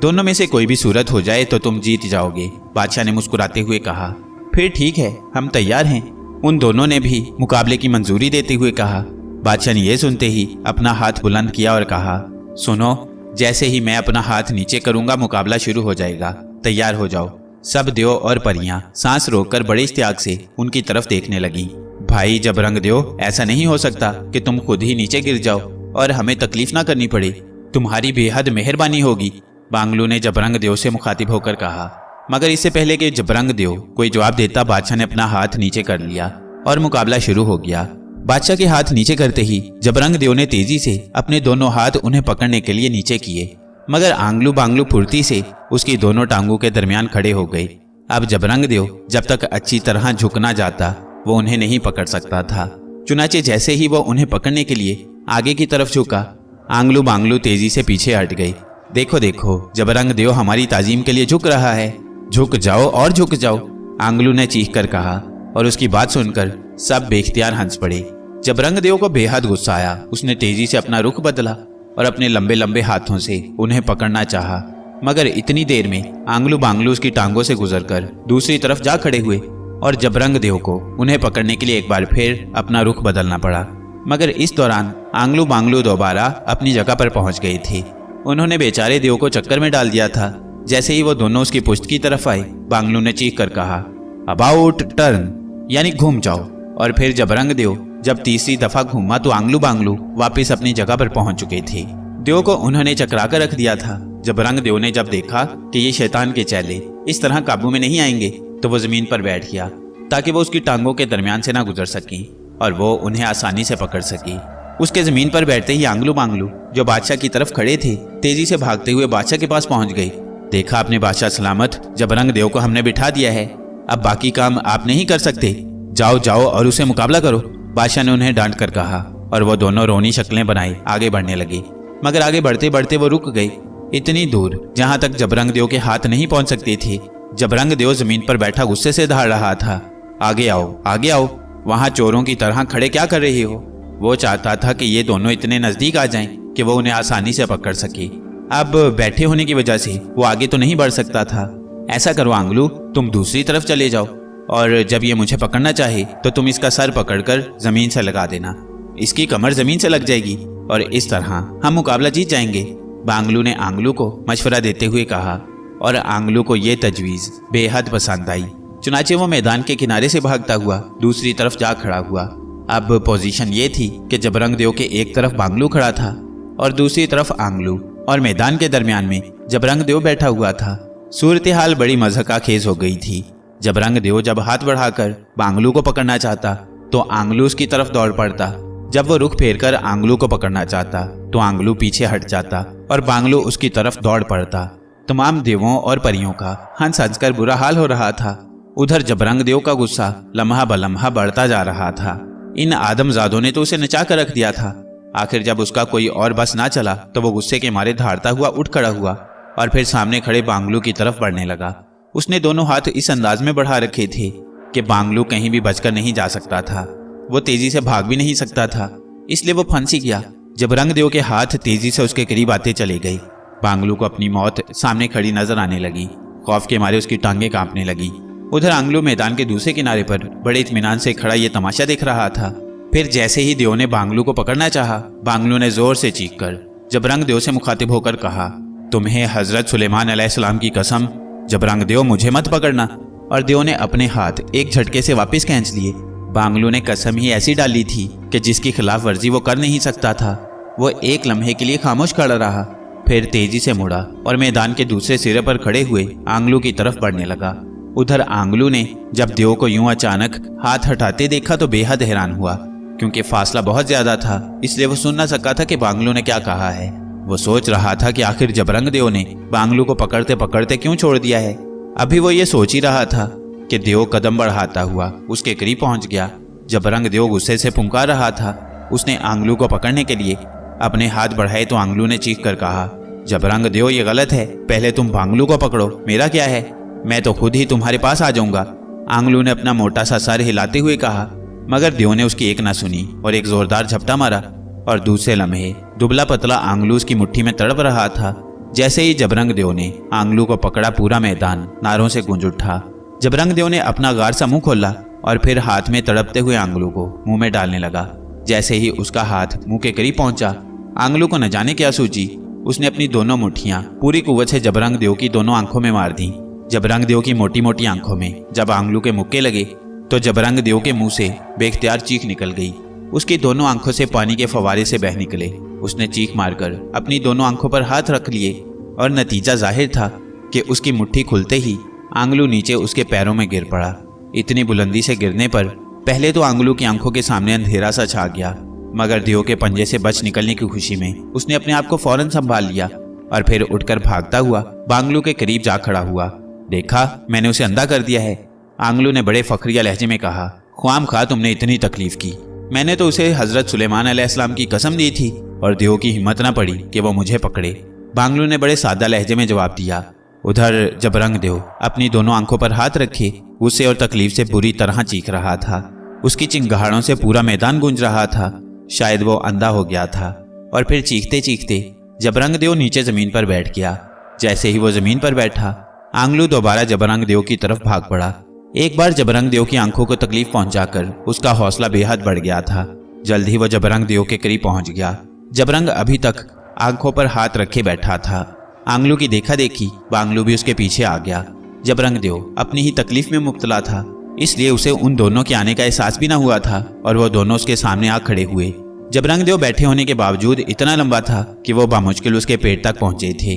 दोनों में से कोई भी सूरत हो जाए तो तुम जीत जाओगे, बादशाह ने मुस्कुराते हुए कहा। फिर ठीक है, हम तैयार हैं। उन दोनों ने भी मुकाबले की मंजूरी देते हुए कहा। बादशाह ने यह सुनते ही अपना हाथ बुलंद किया और कहा, सुनो, जैसे ही मैं अपना हाथ नीचे करूंगा मुकाबला शुरू हो जाएगा, तैयार हो जाओ। सब देव और परियां सांस रोककर बड़े इश्तियाक से उनकी तरफ देखने लगी। भाई जबरंग देव, ऐसा नहीं हो सकता कि तुम खुद ही नीचे गिर जाओ और हमें तकलीफ ना करनी पड़े, तुम्हारी बेहद मेहरबानी होगी, बांगलू ने जबरंग देव से मुखातिब होकर कहा। मगर इससे पहले कि जबरंग देव कोई जवाब देता, बादशाह ने अपना हाथ नीचे कर लिया और मुकाबला शुरू हो गया। बादशाह के हाथ नीचे करते ही जबरंग देव ने तेजी से अपने दोनों हाथ उन्हें पकड़ने के लिए नीचे किए, मगर आंगलू बांगलू फुर्ती से उसकी दोनों टांगों के दरमियान खड़े हो गए। अब जबरंग देव जब तक अच्छी तरह झुकना जाता वो उन्हें नहीं पकड़ सकता था। चुनाचे जैसे ही वो उन्हें पकड़ने के लिए आगे की तरफ झुका, आंगलू बांगलू तेजी से पीछे हट गए। देखो देखो, जबरंग देव हमारी ताजीम के लिए झुक रहा है, झुक जाओ और झुक जाओ, आंगलू ने चीख कर कहा। और उसकी बात सुनकर सब बेख्तियार हंस पड़े। जबरंग देव को बेहद गुस्सा आया। उसने तेजी से अपना रुख बदला और अपने लंबे लंबे हाथों से उन्हें पकड़ना चाहा, मगर इतनी देर में आंगलू बांगलू उसकी टांगों से गुजरकर दूसरी तरफ जा खड़े हुए और जबरंग देव को उन्हें पकड़ने के लिए एक बार फिर अपना रुख बदलना पड़ा। मगर इस दौरान आंगलू बांगलू दोबारा अपनी जगह पर पहुंच गए थे। उन्होंने बेचारे देव को चक्कर में डाल दिया था। जैसे ही वो दोनों उसकी पुश्त की तरफ आए, बांगलू ने चीख कर कहा, अबाउट टर्न, यानी घूम जाओ। और फिर जबरंग देव जब तीसरी दफा घूमा तो आंगलू बांगलू वापस अपनी जगह पर पहुंच चुके थे। देव को उन्होंने चकरा कर रख दिया था। जबरंग देव ने जब देखा कि ये शैतान के चेले इस तरह काबू में नहीं आएंगे तो वो जमीन पर बैठ गया ताकि वो उसकी टांगों के दरमियान से ना गुजर सके और वो उन्हें आसानी से पकड़ सके। उसके जमीन पर बैठते ही आंगलू बांगलू जो बादशाह की तरफ खड़े थे तेजी से भागते हुए बादशाह के पास पहुंच गए। देखा अपने बादशाह सलामत, जबरंग देव को हमने बिठा दिया है, अब बाकी काम आप नहीं कर सकते, जाओ जाओ और उसे मुकाबला करो, बादशाह ने उन्हें डांट कर कहा। और वो दोनों रोनी शक्लें बनाए आगे बढ़ने लगे, मगर आगे बढ़ते बढ़ते वो रुक गए इतनी दूर जहां तक जबरंग देव के हाथ नहीं पहुंच सकते थे। जबरंग देव जमीन पर बैठा गुस्से से दहाड़ रहा था, आगे आओ, वहां चोरों की तरह खड़े क्या कर रहे हो। वो चाहता था कि ये दोनों इतने नजदीक आ जाएं कि वो उन्हें आसानी से पकड़ सके। अब बैठे होने की वजह से वो आगे तो नहीं बढ़ सकता था। ऐसा करो आंगलू, तुम दूसरी तरफ चले जाओ और जब ये मुझे पकड़ना चाहे तो तुम इसका सर पकड़कर जमीन से लगा देना, इसकी कमर जमीन से लग जाएगी और इस तरह हम मुकाबला जीत जाएंगे। बांगलू ने आंगलू को मशवरा देते हुए कहा और आंगलू को ये तजवीज़ बेहद पसंद आई। चुनाचे वो मैदान के किनारे से भागता हुआ दूसरी तरफ जा खड़ा हुआ। अब पोजीशन ये थी कि जबरंग देव के एक तरफ बांगलू खड़ा था और दूसरी तरफ आंगलू, और मैदान के दरमियान में जबरंग देव बैठा हुआ था। सूरत हाल बड़ी मज़हक़ाखेज़ हो गई थी। जबरंग देव जब हाथ बढ़ाकर बांगलू को पकड़ना चाहता तो आंगलू उसकी तरफ दौड़ पड़ता। जब वो रुख फेरकर आंगलू को पकड़ना चाहता तो आंगलू पीछे हट जाता और बांगलू उसकी तरफ दौड़ पड़ता। तमाम देवों और परियों का हंस हंस कर बुरा हाल हो रहा था। उधर जबरंग देव का गुस्सा लम्हा बलम्हा बढ़ता जा रहा था। इन आदमजादों ने तो उसे नचा कर रख दिया था। आखिर जब उसका कोई और बस ना चला तो वो गुस्से के मारे धाड़ता हुआ उठ खड़ा हुआ और फिर सामने खड़े बांगलू की तरफ बढ़ने लगा। उसने दोनों हाथ इस अंदाज में बढ़ा रखे थे कि बांगलू कहीं भी बचकर नहीं जा सकता था। वो तेजी से भाग भी नहीं सकता था, इसलिए वो फंसी गया। जबरंग देव के हाथ तेजी से उसके करीब आते चले गए। बांगलू को अपनी मौत सामने खड़ी नजर आने लगी। खौफ के मारे उसकी टांगें कांपने लगी। उधर आंगलू मैदान के दूसरे किनारे पर बड़े इत्मीनान से खड़ा ये तमाशा देख रहा था। फिर जैसे ही देव ने बांगलू को पकड़ना चाहा, बांगलू ने जोर से चीखकर जबरंग देव से मुखातिब होकर कहा, तुम्हें हजरत सुलेमान अलैहिस्सलाम की कसम, जबरंग देव मुझे मत पकड़ना। और देव ने अपने हाथ एक झटके से वापस खींच लिए। बांगलू ने कसम ही ऐसी डाली थी कि जिसकी खिलाफ वर्जी वो कर नहीं सकता था। वो एक लम्हे के लिए खामोश खड़ा रहा, फिर तेजी से मुड़ा और मैदान के दूसरे सिरे पर खड़े हुए आंगलू की तरफ बढ़ने लगा। उधर आंगलू ने जब देव को यूं अचानक हाथ हटाते देखा तो बेहद हैरान हुआ, क्योंकि फासला बहुत ज्यादा था, इसलिए वो सुन ना सका था कि बांगलू ने क्या कहा है। वो सोच रहा था कि आखिर जबरंग देव ने बांगलू को पकड़ते पकड़ते क्यों छोड़ दिया है। अभी वो ये सोच ही रहा था कि देव कदम बढ़ाता हुआ उसके करीब पहुंच गया। जबरंग देव गुस्से से पुकार रहा था। उसने आंगलू को पकड़ने के लिए अपने हाथ बढ़ाए तो आंगलू ने चीख कर कहा, जबरंग देव ये गलत है, पहले तुम भांगलू को पकड़ो, मेरा क्या है, मैं तो खुद ही तुम्हारे पास आ जाऊंगा। आंगलू ने अपना मोटा सा सर हिलाते हुए कहा, मगर देव ने उसकी एक ना सुनी और एक जोरदार झपटा मारा और दूसरे लम्हे दुबला पतला आंगलू उसकी मुट्ठी में तड़प रहा था। जैसे ही जबरंग देव ने आंगलू को पकड़ा, पूरा मैदान नारों से गूंज उठा। जबरंग देव ने अपना गार सा मुंह खोला और फिर हाथ में तड़पते हुए आंगलू को मुंह में डालने लगा। जैसे ही उसका हाथ मुंह के करीब पहुंचा, आंगलू को न जाने क्या सूझी, उसने अपनी दोनों मुट्ठियां पूरी कुव्वत से जबरंग देव की दोनों आंखों में मार दी। जबरंग देव की मोटी मोटी आंखों में जब आंगलू के मुक्के लगे तो जबरंग देव के मुंह से बेख्तियार चीख निकल गई। उसकी दोनों आंखों से पानी के फवारे से बह निकले। उसने चीख मारकर अपनी दोनों आंखों पर हाथ रख लिए और नतीजा जाहिर था कि उसकी मुट्ठी खुलते ही आंगलू नीचे उसके पैरों में गिर पड़ा। इतनी बुलंदी से गिरने पर पहले तो आंगलू की आंखों के सामने अंधेरा सा छा गया, मगर देव के पंजे से बच निकलने की खुशी में उसने अपने आप को फौरन संभाल लिया और फिर उठकर भागता हुआ बांगलू के करीब जा खड़ा हुआ। देखा, मैंने उसे अंधा कर दिया है, आंगलू ने बड़े फखरिया लहजे में कहा। ख्वाम खा तुमने इतनी तकलीफ की, मैंने तो उसे हजरत सुलेमान अलैहिस्सलाम की कसम दी थी और देव की हिम्मत न पड़ी कि वो मुझे पकड़े। बांगलू ने बड़े सादा लहजे में जवाब दिया। उधर जबरंग देव अपनी दोनों आंखों पर हाथ रखे गुस्से और तकलीफ से बुरी तरह चीख रहा था। उसकी चिंगाड़ों से पूरा मैदान गूंज रहा था। शायद वो अंधा हो गया था। और फिर चीखते चीखते जबरंग देव नीचे जमीन पर बैठ गया। जैसे ही वो जमीन पर बैठा, आंगलू दोबारा जबरंग देव की तरफ भाग पड़ा। एक बार जबरंग देव की आंखों को तकलीफ पहुंचाकर उसका हौसला बेहद बढ़ गया था। जल्द ही वो जबरंग देव के करीब पहुंच गया। जबरंग अभी तक आंखों पर हाथ रखे बैठा था। आंगलू की देखा देखी बांगलू भी उसके पीछे आ गया। जबरंग देव अपनी ही तकलीफ में मुब्तला था, इसलिए उसे उन दोनों के आने का एहसास भी न हुआ था और वो दोनों उसके सामने आ खड़े हुए। जबरंग देव बैठे होने के बावजूद इतना लंबा था कि वो बामुश्किल उसके पेट तक पहुंचे थे।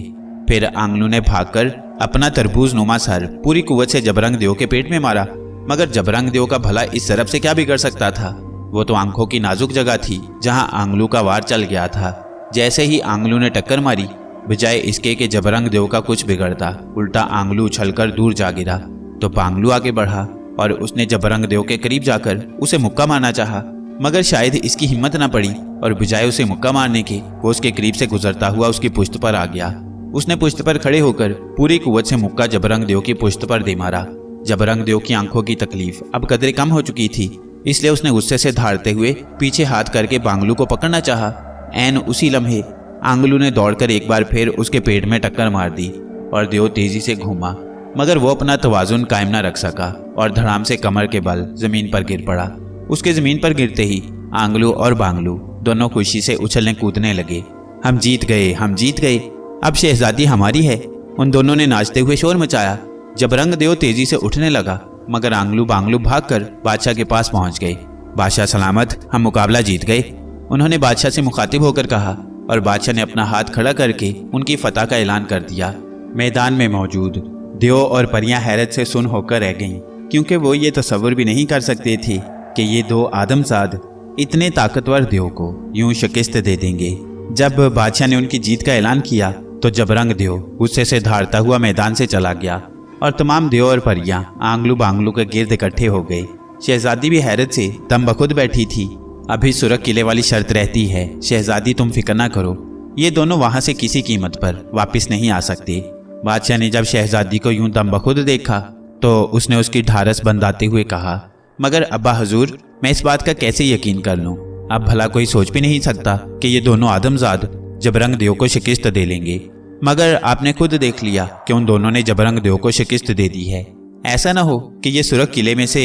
फिर आंगलू ने भागकर अपना तरबूज नुमा सर पूरी कुव्वत से जबरंग देव के पेट में मारा, मगर जबरंग देव का भला इस तरफ से क्या बिगड़ सकता था। वो तो आंखों की नाजुक जगह थी जहां आंगलू का वार चल गया था। जैसे ही आंगलू ने टक्कर मारी, बजाय इसके कि जबरंग देव का कुछ बिगड़ता, उल्टा आंगलू उछलकर दूर जा गिरा। तो बांगलू आगे बढ़ा और उसने जबरंग देव के करीब जाकर उसे मुक्का मारना चाहा, मगर शायद इसकी हिम्मत न पड़ी और बजाय उसे मुक्का मारने के वो उसके करीब से गुजरता हुआ उसकी पुश्त पर आ गया। उसने पुश्त पर खड़े होकर पूरी कुव्वत से मुक्का जबरंग देव की पुश्त पर दे मारा। जबरंग देव की आंखों की तकलीफ अब कदरे कम हो चुकी थी, इसलिए उसने गुस्से से धारते हुए पीछे हाथ करके बांगलू को पकड़ना चाहा। ऐन उसी लम्हे आंगलू ने दौड़कर एक बार फिर उसके पेट में टक्कर मार दी और देव तेजी से घूमा, मगर वो अपना तवाजुन कायम न रख सका और धड़ाम से कमर के बल जमीन पर गिर पड़ा। उसके जमीन पर गिरते ही आंगलू और बांगलू दोनों खुशी से उछलने कूदने लगे। हम जीत गए, हम जीत गए, अब शहजादी हमारी है। उन दोनों ने नाचते हुए शोर मचाया। जबरंग देव तेजी से उठने लगा, मगर आंगलू बांगलू भागकर बादशाह के पास पहुंच गए। बादशाह सलामत, हम मुकाबला जीत गए, उन्होंने बादशाह से मुखातिब होकर कहा और बादशाह ने अपना हाथ खड़ा करके उनकी फतह का ऐलान कर दिया। मैदान में मौजूद देव और परियां हैरत से सुन होकर रह गईं, क्योंकि वो ये तसव्वुर भी नहीं कर सकते थे कि ये दो आदमजाद इतने ताकतवर देव को यूं शिकस्त दे देंगे। जब बादशाह ने उनकी जीत का ऐलान किया तो जबरंग देव गुस्से से धारता हुआ मैदान से चला गया और तमाम देव और परियां आंगलू बांगलू के गिर्द इकट्ठे हो गए। शहजादी भी हैरत से दम बखुद बैठी थी। अभी सुरख किले वाली शर्त रहती है, शहजादी तुम फिक्र ना करो, ये दोनों वहां से किसी कीमत पर वापस नहीं आ सकते। बादशाह ने जब शहजादी को यूं दम बखुद देखा तो उसने उसकी ढारस बंधाते हुए कहा, मगर अब्बा हजूर, मैं इस बात का कैसे यकीन कर लूं? अब भला कोई सोच भी नहीं सकता कि ये दोनों आदमजाद जबरंग देव को शिकस्त दे लेंगे, मगर आपने खुद देख लिया कि उन दोनों ने जबरंग देव को शिकस्त दे दी है। ऐसा ना हो कि ये सुरख किले में से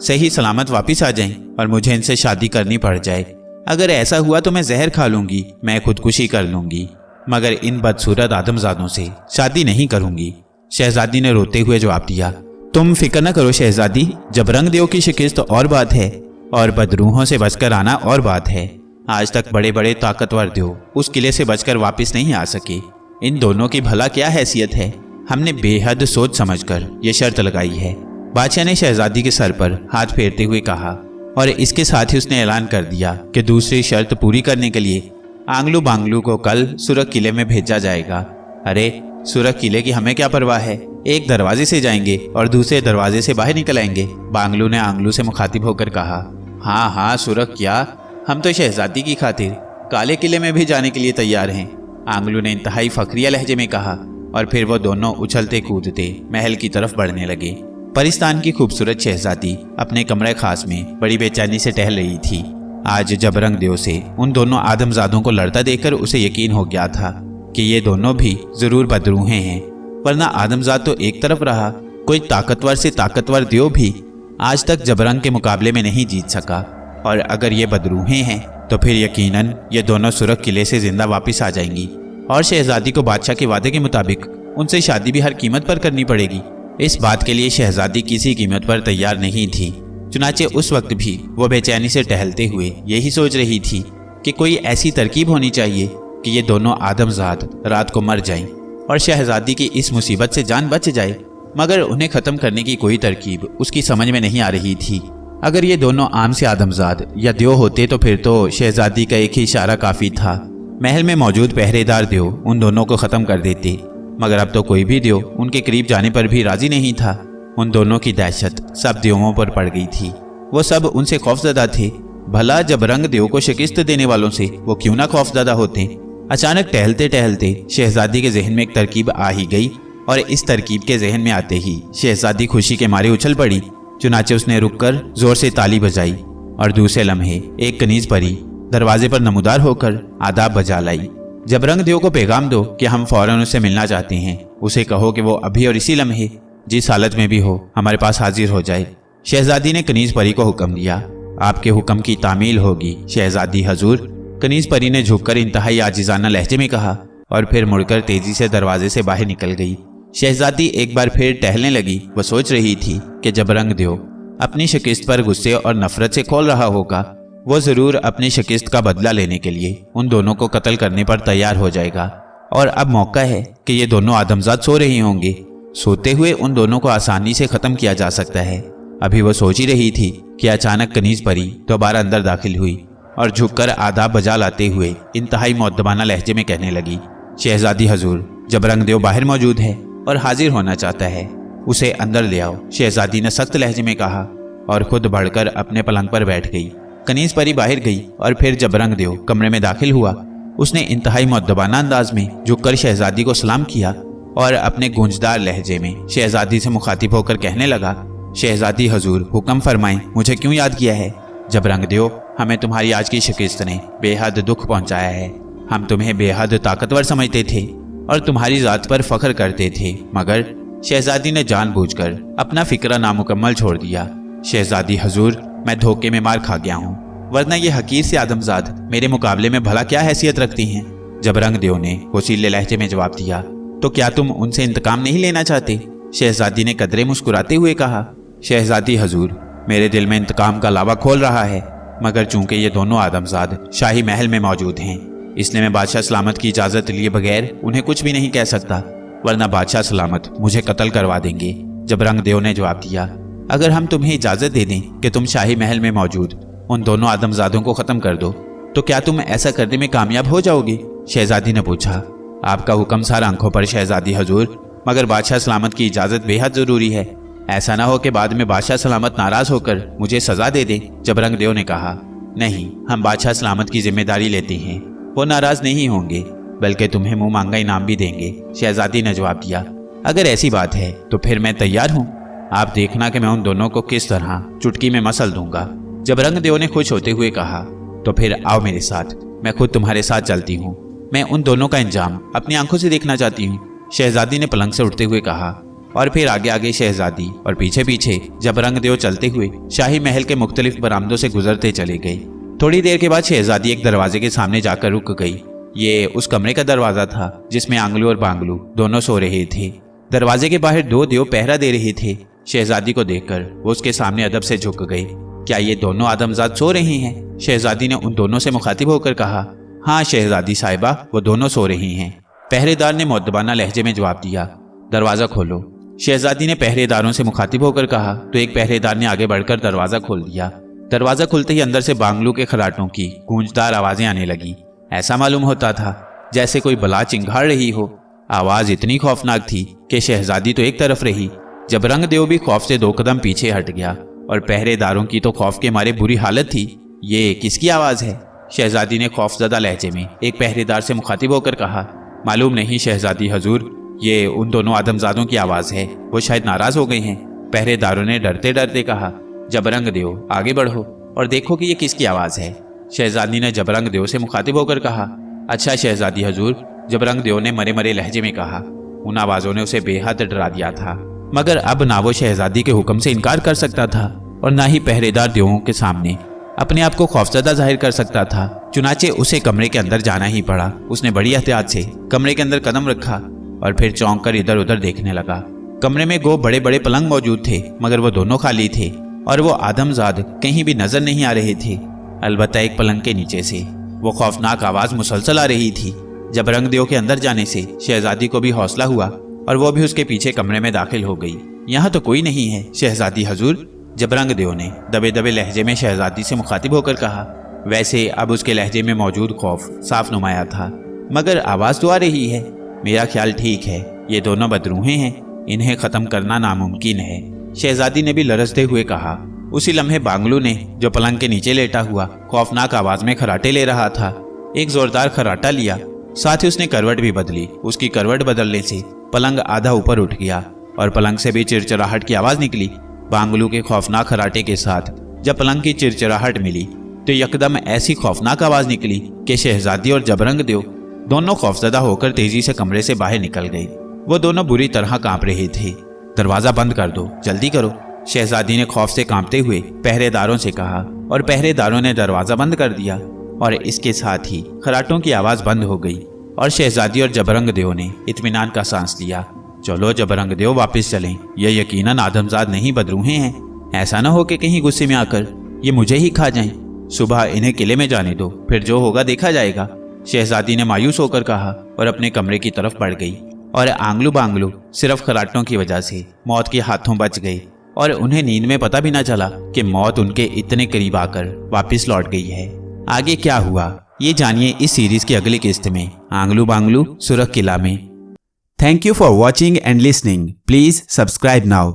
सही सलामत वापस आ जाएं और मुझे इनसे शादी करनी पड़ जाए। अगर ऐसा हुआ तो मैं जहर खा लूंगी, मैं खुदकुशी कर लूंगी, मगर इन बदसूरत आदमजादों से शादी नहीं करूंगी। शहजादी ने रोते हुए जवाब दिया, तुम फिक्र न करो शहजादी, जबरंग देव की शिकस्त और बात है और बदरूहों से बचकर आना और बात है। आज तक बड़े बड़े ताकतवर देव उस किले से बचकर वापस नहीं आ सके। इन दोनों की भला क्या हैसियत है? हमने बेहद सोच समझकर ये शर्त लगाई है। बादशाह ने शहजादी के सर पर हाथ फेरते हुए कहा और इसके साथ ही उसने ऐलान कर दिया कि दूसरी शर्त पूरी करने के लिए आंगलू बांगलू को कल सुरख किले में भेजा जाएगा। अरे सुरख किले की हमें क्या परवाह है, एक दरवाजे से जाएंगे और दूसरे दरवाजे से बाहर निकल आएंगे। बांगलू ने आंगलू से मुखातिब होकर कहा। हाँ हाँ सुरख, क्या हम तो शहजादी की खातिर काले किले में भी जाने के लिए तैयार हैं, आंगलू ने इंतहाई फखरिया लहजे में कहा। और फिर वो दोनों उछलते कूदते महल की तरफ बढ़ने लगे। परिस्तान की खूबसूरत शहजादी अपने कमरे खास में बड़ी बेचैनी से टहल रही थी। आज जबरंग देव से उन दोनों आदमजादों को लड़ता देखकर उसे यकीन हो गया था कि ये दोनों भी जरूर बदरूहे हैं, वरना आदमजाद तो एक तरफ रहा, कोई ताकतवर से ताकतवर देव भी आज तक जबरंग के मुकाबले में नहीं जीत सका। और अगर ये बदरूहे हैं तो फिर यकीनन ये दोनों सुरख किले से जिंदा वापस आ जाएंगी और शहजादी को बादशाह के वादे के मुताबिक उनसे शादी भी हर कीमत पर करनी पड़ेगी। इस बात के लिए शहजादी किसी कीमत पर तैयार नहीं थी। चुनाचे उस वक्त भी वो बेचैनी से टहलते हुए यही सोच रही थी कि कोई ऐसी तरकीब होनी चाहिए कि ये दोनों आदमजाद रात को मर जाएं और शहजादी की इस मुसीबत से जान बच जाए। मगर उन्हें ख़त्म करने की कोई तरकीब उसकी समझ में नहीं आ रही थी। अगर ये दोनों आम से आदमजाद या देव होते तो फिर तो शहजादी का एक ही इशारा काफ़ी था। महल में मौजूद पहरेदार देव उन दोनों को ख़त्म कर देते, मगर अब तो कोई भी देव उनके करीब जाने पर भी राजी नहीं था। उन दोनों की दहशत सब देवों पर पड़ गई थी। वो सब उनसे खौफजदा थे। भला जबरंग देव को शिकस्त देने वालों से वो क्यों ना खौफजदा होते। अचानक टहलते टहलते शहजादी के जहन में एक तरकीब आ ही गई और इस तरकीब के जहन में आते ही शहजादी खुशी के मारे उछल पड़ी। चुनाचे उसने रुककर जोर से ताली बजाई और दूसरे लम्हे एक कनीज परी दरवाजे पर नमूदार होकर आदाब बजा लाई। जबरंग देव को पैगाम दो कि हम फौरन उससे मिलना चाहते हैं। उसे कहो कि वो अभी और इसी लम्हे जिस हालत में भी हो हमारे पास हाजिर हो जाए। शहजादी ने कनीज परी को हुक्म दिया। आपके हुक्म की तामील होगी शहजादी हजूर, कनीज परी ने झुककर इंतहाई आजिजाना लहजे में कहा और फिर मुड़कर तेजी से दरवाजे से बाहर निकल गई। शहजादी एक बार फिर टहलने लगी। वह सोच रही थी कि जबरंग देव अपनी शिकस्त पर गुस्से और नफरत से खोल रहा होगा। वो जरूर अपनी शिकस्त का बदला लेने के लिए उन दोनों को कत्ल करने पर तैयार हो जाएगा और अब मौका है कि ये दोनों आदमजाद सो रही होंगे। सोते हुए उन दोनों को आसानी से खत्म किया जा सकता है। अभी वो सोच ही रही थी कि अचानक कनीज परी दोबारा अंदर दाखिल हुई और झुककर आदाब बजा लाते हुए इंतहाई मुअद्दबाना लहजे में कहने लगी, शहजादी हजूर, जबरंग देव बाहर मौजूद है और हाजिर होना चाहता है, उसे अंदर ले आओ। शहजादी ने सख्त लहजे में कहा और खुद बढ़कर अपने पलंग पर बैठ गई। कनीज परी बाहर गई और फिर जबरंग देव कमरे में दाखिल हुआ। उसने इंतहाई मुअद्दबाना अंदाज में झुककर शहजादी को सलाम किया और अपने गूंजदार लहजे में शहजादी से मुखातिब होकर कहने लगा, शहजादी हजूर, हुक्म फरमाएं, मुझे क्यों याद किया है। जबरंग देव, हमें तुम्हारी आज की शिकस्त ने बेहद दुख पहुंचाया है। हम तुम्हें बेहद ताकतवर समझते थे और तुम्हारी जात पर फख्र करते थे, मगर शहजादी ने जानबूझकर अपना फिक्रा नामुकम्मल छोड़ दिया। शहजादी हजूर, मैं धोखे में मार खा गया हूँ, वरना ये हकीर से आदमजाद मेरे मुकाबले में भला क्या हैसियत रखती हैं। जबरंग देव ने वसीले लहजे में जवाब दिया, तो क्या तुम उनसे इंतकाम नहीं लेना चाहते। शहजादी ने कदरे मुस्कुराते हुए कहा, शहजादी हजूर, मेरे दिल में इंतकाम का लावा खोल रहा है, मगर चूंकि ये दोनों आदमजाद शाही महल में मौजूद हैं, इसलिए मैं बादशाह सलामत की इजाज़त लिए बगैर उन्हें कुछ भी नहीं कह सकता, वरना बादशाह सलामत मुझे कत्ल करवा देंगे। जबरंग देव ने जवाब दिया, अगर हम तुम्हें इजाज़त दे दें कि तुम शाही महल में मौजूद उन दोनों आदमजादों को ख़त्म कर दो, तो क्या तुम ऐसा करने में कामयाब हो जाओगे। शहजादी ने पूछा, आपका हुक्म सारा आंखों पर शहजादी हजूर, मगर बादशाह सलामत की इजाज़त बेहद ज़रूरी है। ऐसा ना हो कि बाद में बादशाह सलामत नाराज़ होकर मुझे सज़ा दे दे। जबरंग देव ने कहा, नहीं, हम बादशाह सलामत की जिम्मेदारी लेते हैं, वो नाराज़ नहीं होंगे, बल्कि तुम्हें मुंह मांगा इनाम भी देंगे। शहजादी ने जवाब दिया, अगर ऐसी बात है तो फिर मैं तैयार हूँ। आप देखना कि मैं उन दोनों को किस तरह चुटकी में मसल दूंगा। जबरंग देव ने खुश होते हुए कहा, तो फिर आओ मेरे साथ, मैं खुद तुम्हारे साथ चलती हूँ। मैं उन दोनों का इंजाम अपनी आंखों से देखना चाहती हूँ। शहजादी ने पलंग से उठते हुए कहा और फिर आगे आगे शहजादी और पीछे पीछे जबरंग देव चलते हुए शाही महल के मुख्तलिफ बरामदों से गुजरते चले गए। थोड़ी देर के बाद शहजादी एक दरवाजे के सामने जाकर रुक गई। ये उस कमरे का दरवाजा था जिसमें आंगलू और बांगलू दोनों सो रहे थे। दरवाजे के बाहर दो देव पहरा दे रहे थे। शहजादी को देखकर वो उसके सामने अदब से झुक गए। क्या ये दोनों आदमजाद सो रही हैं? शहजादी ने उन दोनों से मुखातिब होकर कहा, हाँ शहजादी साहिबा, वो दोनों सो रही हैं। पहरेदार ने मुअद्दबाना लहजे में जवाब दिया, दरवाज़ा खोलो। शहजादी ने पहरेदारों से मुखातिब होकर कहा तो एक पहरेदार ने आगे बढ़कर दरवाज़ा खोल दिया। दरवाज़ा खुलते ही अंदर से बांगलू के खराटों की गूंजदार आवाज़ें आने लगी। ऐसा मालूम होता था जैसे कोई बला चिंगाड़ रही हो। आवाज इतनी खौफनाक थी कि शहजादी तो एक तरफ रही, जबरंग देव भी खौफ से 2 कदम पीछे हट गया और पहरेदारों की तो खौफ के मारे बुरी हालत थी। ये किसकी आवाज है? शहजादी ने खौफजदा लहजे में एक पहरेदार से मुखातिब होकर कहा। मालूम नहीं शहजादी हजूर, ये उन दोनों आदमजादों की आवाज है, वो शायद नाराज हो गए हैं। पहरेदारों ने डरते डरते कहा। जबरंग देव आगे बढ़ो और देखो कि ये किसकी आवाज है। शहजादी ने जबरंग देव से मुखातिब होकर कहा। अच्छा शहजादी हजूर, जबरंग देव ने मरे मरे लहजे में कहा। उन आवाजों ने उसे बेहद डरा दिया था, मगर अब ना वो शहजादी के हुक्म से इनकार कर सकता था और ना ही पहरेदार देवों के सामने अपने आप को खौफजदा जाहिर कर सकता था। चुनाचे उसे कमरे के अंदर जाना ही पड़ा। उसने बड़ी एहतियात से कमरे के अंदर कदम रखा और फिर चौंक कर इधर उधर देखने लगा। कमरे में 2 बड़े बड़े पलंग मौजूद थे, मगर वो दोनों खाली थे और वो आदमजाद कहीं भी नजर नहीं आ रहे थे। अलबत्ता एक पलंग के नीचे से वो खौफनाक आवाज मुसलसल आ रही थी। जबरंग देव के अंदर जाने से शहजादी को भी हौसला हुआ और वो भी उसके पीछे कमरे में दाखिल हो गई। यहाँ तो कोई नहीं है शहजादी हजूर, जबरंग देव ने दबे दबे लहजे में शहजादी से मुखातिब होकर कहा। वैसे अब उसके लहजे में मौजूद खौफ साफ नुमाया था, मगर आवाज तो आ रही है। मेरा ख्याल ठीक है, ये दोनों बदरूहें हैं, इन्हें खत्म करना नामुमकिन है, शहजादी ने भी लरजते हुए कहा। उसी लम्हे बांगलू ने, जो पलंग के नीचे लेटा हुआ खौफनाक आवाज में खराटे ले रहा था, एक जोरदार खराटा लिया। साथ ही उसने करवट भी बदली। उसकी करवट बदलने से पलंग आधा ऊपर उठ गया और पलंग से भी चिरचिराहट की आवाज निकली। बांगलू के खौफनाक खराटे के साथ जब पलंग की चिरचिराहट मिली तो यकदम ऐसी खौफनाक आवाज निकली कि शहजादी और जबरंग देव दोनों खौफजदा होकर तेजी से कमरे से बाहर निकल गए। वो दोनों बुरी तरह कांप रहे थे। दरवाजा बंद कर दो, जल्दी करो, शहजादी ने खौफ से कांपते हुए पहरेदारों से कहा और पहरेदारों ने दरवाजा बंद कर दिया और इसके साथ ही खराटों की आवाज बंद हो गई और शहजादी और जबरंग देव ने इत्मीनान का सांस लिया। चलो जबरंग देव वापस चलें, ये यकीनन आदमजाद नहीं बदरूहें हैं। ऐसा न हो कि कहीं गुस्से में आकर ये मुझे ही खा जाएं। सुबह इन्हें किले में जाने दो, फिर जो होगा देखा जाएगा, शहजादी ने मायूस होकर कहा और अपने कमरे की तरफ बढ़ गई। और आंगलू बांगलू सिर्फ खराटों की वजह से मौत के हाथों बच गए और उन्हें नींद में पता भी न चला कि मौत उनके इतने करीब आकर वापस लौट गई है। आगे क्या हुआ ये जानिए इस सीरीज की अगली किस्त में, आंगलू बांगलू सुरख किला में। Thank you for watching and listening. Please subscribe now.